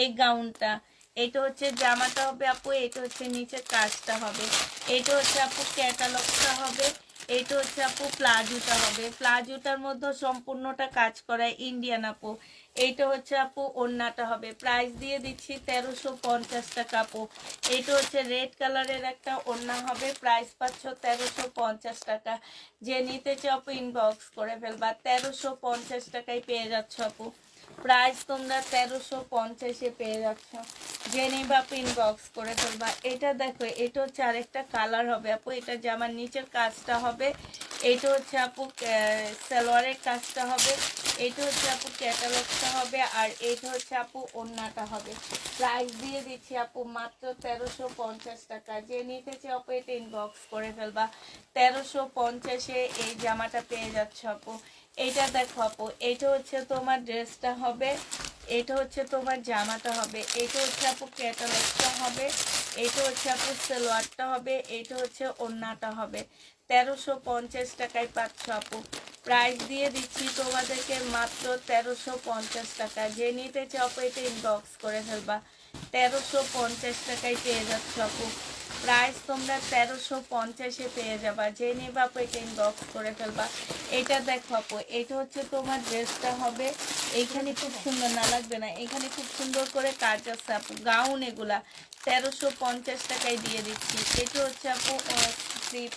এই গাউনটা। এটা হচ্ছে জামাটা হবে আপু, এটা হচ্ছে নিচের কাজটা হবে। এটা হচ্ছে আপু ক্যাটালগটা হবে। এটা হচ্ছে আপু প্লাজোটা হবে। প্লাজোটার মধ্যে সম্পূর্ণটা কাজ করা ইন্ডিয়ান আপু। এইটা হচ্ছে আপু ওড়নাটা হবে। প্রাইস দিয়ে দিচ্ছি 1350 টাকা আপু। এইটা হচ্ছে রেড কালারের একটা ওড়না হবে। প্রাইস পাচ্ছ 1350 টাকা। যে নিতে চাও আপু ইনবক্স করে ফেলবা। 1350 টাকায় পেয়ে যাচ্ছ আপু। প্রাইস তোমরা 1350-এ পেয়ে যাচ্ছ। যে নিবা আপু ইনবক্স করে ফেলবা। এটা দেখো, এটা হচ্ছে আরেকটা কালার হবে আপু। এটা জামার নিচের কাজটা হবে। এইটা হচ্ছে আপু সালোয়ারের কাজটা হবে। এইটা হচ্ছে আপু ক্যাটালগটা হবে, আর এইটা হচ্ছে আপু ওড়নাটা হবে। প্রাইস দিয়ে দিচ্ছি আপু মাত্র 1350 টাকা। যে নিতে চাও আপু এটা ইনবক্স করে ফেলবা। 1350-এ এই জামাটা পেয়ে যাচ্ছ আপু। এইটা দেখো আপু, এইটা হচ্ছে তোমার ড্রেসটা হবে, এটা হচ্ছে তোমার জামাটা হবে, এটা হচ্ছে আপু ক্যাটালগটা হবে, এটা হচ্ছে আপু সালোয়ারটা হবে, এটা হচ্ছে ওড়নাটা হবে। 1350 টাকায় পাচ্ছ আপু। প্রাইস দিয়ে দিচ্ছি তোমাদেরকে মাত্র 1350 টাকা। যে নিতে চাও আপু এটা ইনবক্স করে ফেলবা। 1350 টাকায় পেয়ে যাচ্ছ আপু। প্রাইস তোমরা 1350-এ পেয়ে যাবা। যে নিবা আপু এটা ইনবক্স করে ফেলবা। এটা দেখো আপু, এটা হচ্ছে তোমার ড্রেসটা হবে। এইখানে খুব সুন্দর, না লাগবে না, এখানে খুব সুন্দর করে কাজ আছে আপু। গাউন এগুলা 1350 টাকায় দিয়ে দিচ্ছি। এটা হচ্ছে আপু স্লিপ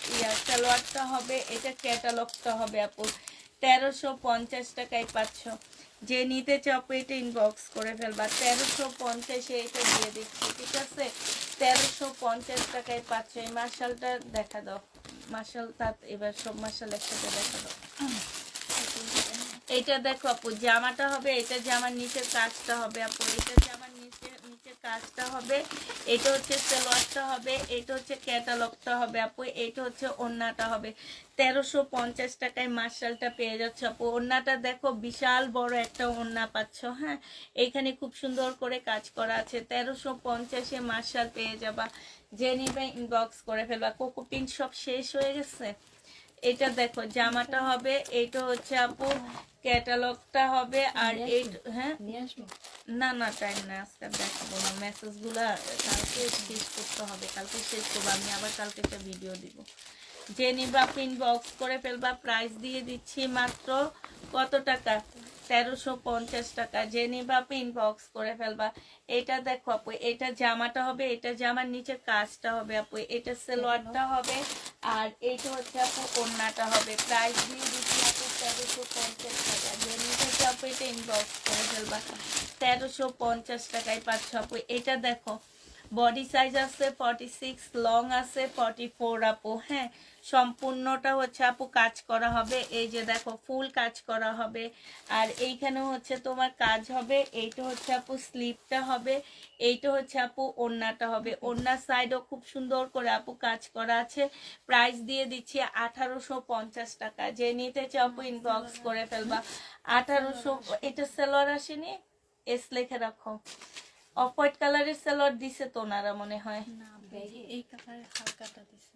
সালোয়ারটা হবে, এটা ক্যাটালগটা হবে আপু 1350 টাকায় পাচ্ছ। যে নিতে চাও আপু এটা ইনবক্স করে ফেলবা, 1350-এ এটা দিয়ে দিচ্ছি, ঠিক আছে? 1350 টাকায় পাচ্ছ। এই মার্শালটা দেখা দাও, মার্শালটা এবার সব মার্শাল একসাথে দেখা দাও। এটা দেখো আপু জামাটা হবে, এটা জামার নিচের কাজটা হবে আপু, এটা জামার নিচের কাজটা হবে, এটা হচ্ছে সালোয়ারটা হবে, এটা হচ্ছে ক্যাটালগটা হবে আপু, এটা হচ্ছে ওড়নাটা হবে। 1350 টাকায় মার্শালটা পেয়ে যাচ্ছে আপু। ওড়নাটা দেখো বিশাল বড় একটা ওড়না পাচ্ছ, হ্যাঁ এইখানে খুব সুন্দর করে কাজ করা আছে। 1350-এ মার্শাল পেয়ে যাবা, যে নিবে ইনবক্স করে ফেলবা। কোকো পিন সব শেষ হয়ে গেছে। এটা দেখো জামাটা হবে, এটা হচ্ছে আপু ক্যাটালগটা হবে, আর এই হ্যাঁ না না টাইম না, আজকে দেখাবো না, মেসেজ গুলা কালকে শেষ করতে হবে, কালকে শেষ করবো আমি, আবার কালকে একটা ভিডিও দিব। যে নিবা ইনবক্স করে ফেলবা, প্রাইস দিয়ে দিচ্ছি মাত্র কত টাকা, 1350 টাকা। যে নিবা ইনবক্স করে ফেলবা। এটা দেখো আপু, এটা জামাটা হবে, এটা জামার নিচে কাজটা হবে আপু, এটা সালোয়ারটা হবে, আর এইটা হচ্ছে আপু ওড়নাটা হবে। প্রাইস দিয়ে দিচ্ছি আপু 1350 টাকা। যে নিতে চাও আপু এটা ইনবক্স করে ফেলবা, 1350 টাকায় পাচ্ছ আপু। এটা দেখো বডি সাইজ আছে 46, লং আছে 44 আপু, হ্যাঁ সম্পূর্ণটা হচ্ছে আপু কাজ করা হবে, এই যে দেখো ফুল কাজ করা হবে, আর এইখানেও হচ্ছে তোমার কাজ হবে। এইটা হচ্ছে আপু স্লিপটা হবে, এইটা হচ্ছে আপু ওড়নাটা হবে, ওড়নার সাইডও খুব সুন্দর করে আপু কাজ করা আছে। প্রাইস দিয়ে দিচ্ছি 1850 টাকা। যে নিতে চাও আপু ইনবক্স করে ফেলবা। 1800, এটা সালোয়ার আসেনি, এস লিখে রাখো। অফ হোয়াইট কালারের সালোয়ার দিছে তো ওনারা মনে হয়, না এই কালারের হালকাটা দিছে।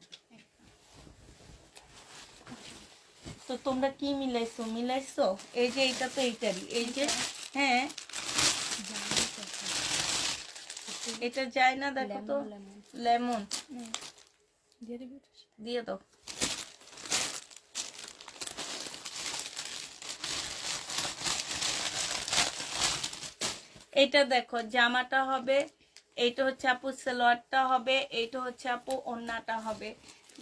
তো তোমরা কি মিলাইছো এই যে এটা তো এইটারই, এই যে হ্যাঁ এটা যায় না, দেখো তো লেমন দিয়ে দাও। এটা দেখো জামাটা হবে, এইটা হচ্ছে আপু সালোয়ারটা হবে, এইটা হচ্ছে আপু ওড়নাটা হবে।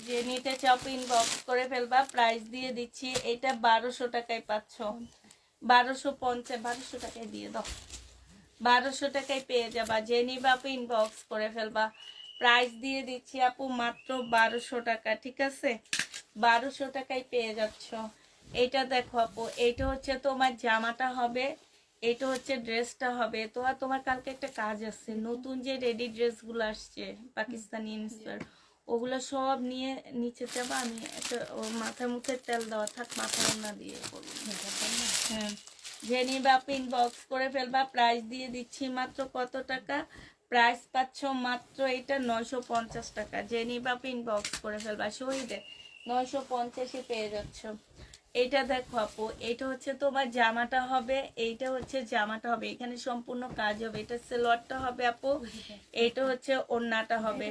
যে নিতে চাও ইনবক্স করে ফেলবা। প্রাইস দিয়ে দিচ্ছি এটা 1200 টাকায় পাচ্ছ, 1250, 1200 টাকায় দিয়ে দাও, 1200 টাকায় পেয়ে যাবা। যে নিবা আপু ইনবক্স করে ফেলবা। প্রাইস দিয়ে দিচ্ছি আপু মাত্র 1200 টাকা, ঠিক আছে? 1200 টাকায় পেয়ে যাচ্ছ। এটা দেখো আপু, এইটা হচ্ছে তোমার জামাটা হবে, এটা হচ্ছে ড্রেসটা হবে। তো আর তোমার কালকে একটা কাজ আছে, নতুন যে রেডি ড্রেসগুলো আসছে পাকিস্তানি ইন্সপায়ার, ওগুলো সব নিয়ে নিচে যাবা। আমি একটা মাথায় মুখে তেল দেওয়া থাক, মাথায় না দিয়ে করবো। হ্যাঁ যে নিবা ইনবক্স করে ফেলবা। প্রাইস দিয়ে দিচ্ছি মাত্র কত টাকা, প্রাইস পাচ্ছ মাত্র এটা 950 টাকা। যে নিবা ইনবক্স করে ফেলবা। শহীদে 950-এ পেয়ে যাচ্ছ। এটা দেখো আপু, এটা হচ্ছে তোমার জামাটা হবে, এইটা হচ্ছে জামাটা হবে, এখানে সম্পূর্ণ কাজ হবে, এটা সালোয়ারটা হবে আপু, এটা হচ্ছে ওড়নাটা হবে,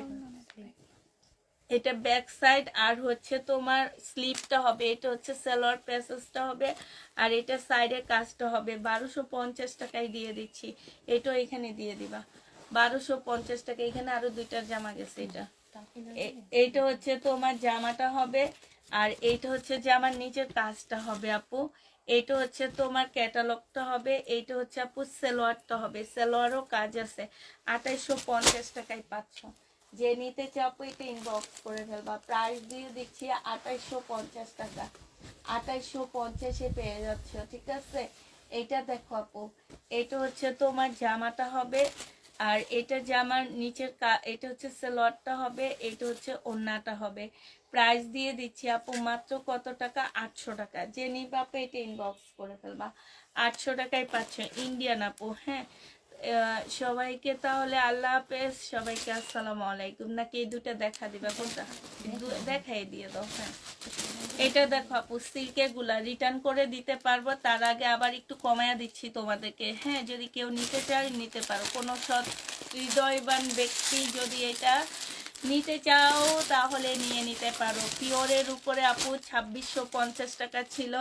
এটা ব্যাক সাইড, আর হচ্ছে তোমার স্লিপটা হবে, এটা হচ্ছে সালোয়ার প্যাসেজটা হবে, আর এটা সাইডের কাজটা হবে। 1250 টাকায় দিয়ে দিচ্ছি। এটাও এখানে দিয়ে দিবা 1250 টাকা। এখানে আরো দুইটার জামা গেছে, এটা এইটা হচ্ছে তোমার জামাটা হবে, আর এইটা হচ্ছে জামার নিচের কাজটা হবে আপু, এইটা হচ্ছে তোমার ক্যাটালগটা হবে, এইটা হচ্ছে আপু সালোয়ারটা হবে, সালোয়ারও কাজ আছে। 2850 টাকায় পাচ্ছ। যে নিতে চাও এটা ইনবক্স করে ফেলবা। প্রাইস দিয়ে দিচ্ছি 2850 টাকা, 2850-এ পেয়ে যাচ্ছ, ঠিক আছে? এটা দেখো আপু, এটা হচ্ছে তোমার জামাটা হবে, আর এটা জামার নিচের এটা হচ্ছে সালোয়ারটা হবে, এটা হচ্ছে ওড়নাটা হবে। প্রাইস দিয়ে দিচ্ছি আপু মাত্র কত টাকা, 800 টাকা। যে নিবা আপু এটা ইনবক্স করে ফেলবা। 800 টাকায় পাচ্ছ ইন্ডিয়ান আপু, হ্যাঁ সবাইকে তাহলে আল্লাহ হাফেজ, সবাইকে আসসালামু আলাইকুম। নাকি এই দুটো দেখা দিবা, কোনটা দেখাই দিয়ে দাও। হ্যাঁ এটা দেখো আপু সিল্কের গুলা রিটার্ন করে দিতে পারবো, তার আগে আবার একটু কমায়া দিচ্ছি তোমাদেরকে, হ্যাঁ যদি কেউ নিতে চায় নিতে পারো। কোনো সৎ হৃদয়বান ব্যক্তি যদি এটা নিতে চাও তাহলে নিয়ে নিতে পারো। পিওরের উপরে আপু 2650 টাকা ছিল,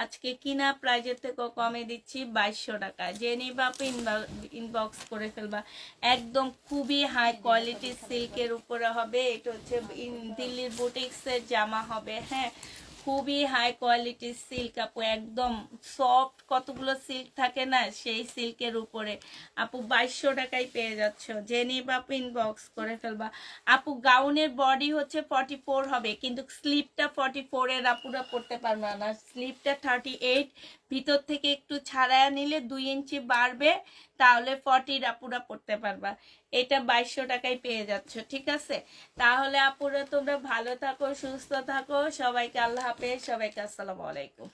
আজকে কিনা প্রাইজের থেকেও কমে দিচ্ছি 2200 টাকা। যে নিবা আপু ইনবক্স করে ফেলবা। একদম খুবই হাই কোয়ালিটির সিল্কের উপরে হবে। এটা হচ্ছে দিল্লির বুটিক্সের জামা হবে। হ্যাঁ, খুবই হাই কোয়ালিটির সিল্ক আপু, একদম সফট কতগুলো সিল্ক থাকে না, সেই সিল্কের উপরে আপু 2200 টাকায় পেয়ে যাচ্ছ। যে নিবা আপু ইনবক্স করে ফেলবা। আপু গাউনের বডি হচ্ছে 44 হবে, কিন্তু স্লিপটা 44 এর আপুরা পড়তে পারবে না, স্লিপটা 38, ভিতর থেকে একটু ছাড়ায়া নিলে 2 ইঞ্চি বাড়বে, তাহলে 40 আপুরা পড়তে পারবা। এটা 2200 টাকায় পেয়ে যাচ্ছ, ঠিক আছে? তাহলে আপুরা তোমরা ভালো থাকো, সুস্থ থাকো, সবাইকে আল্লাহ হাফেজ, সবাইকে আসসালামু আলাইকুম।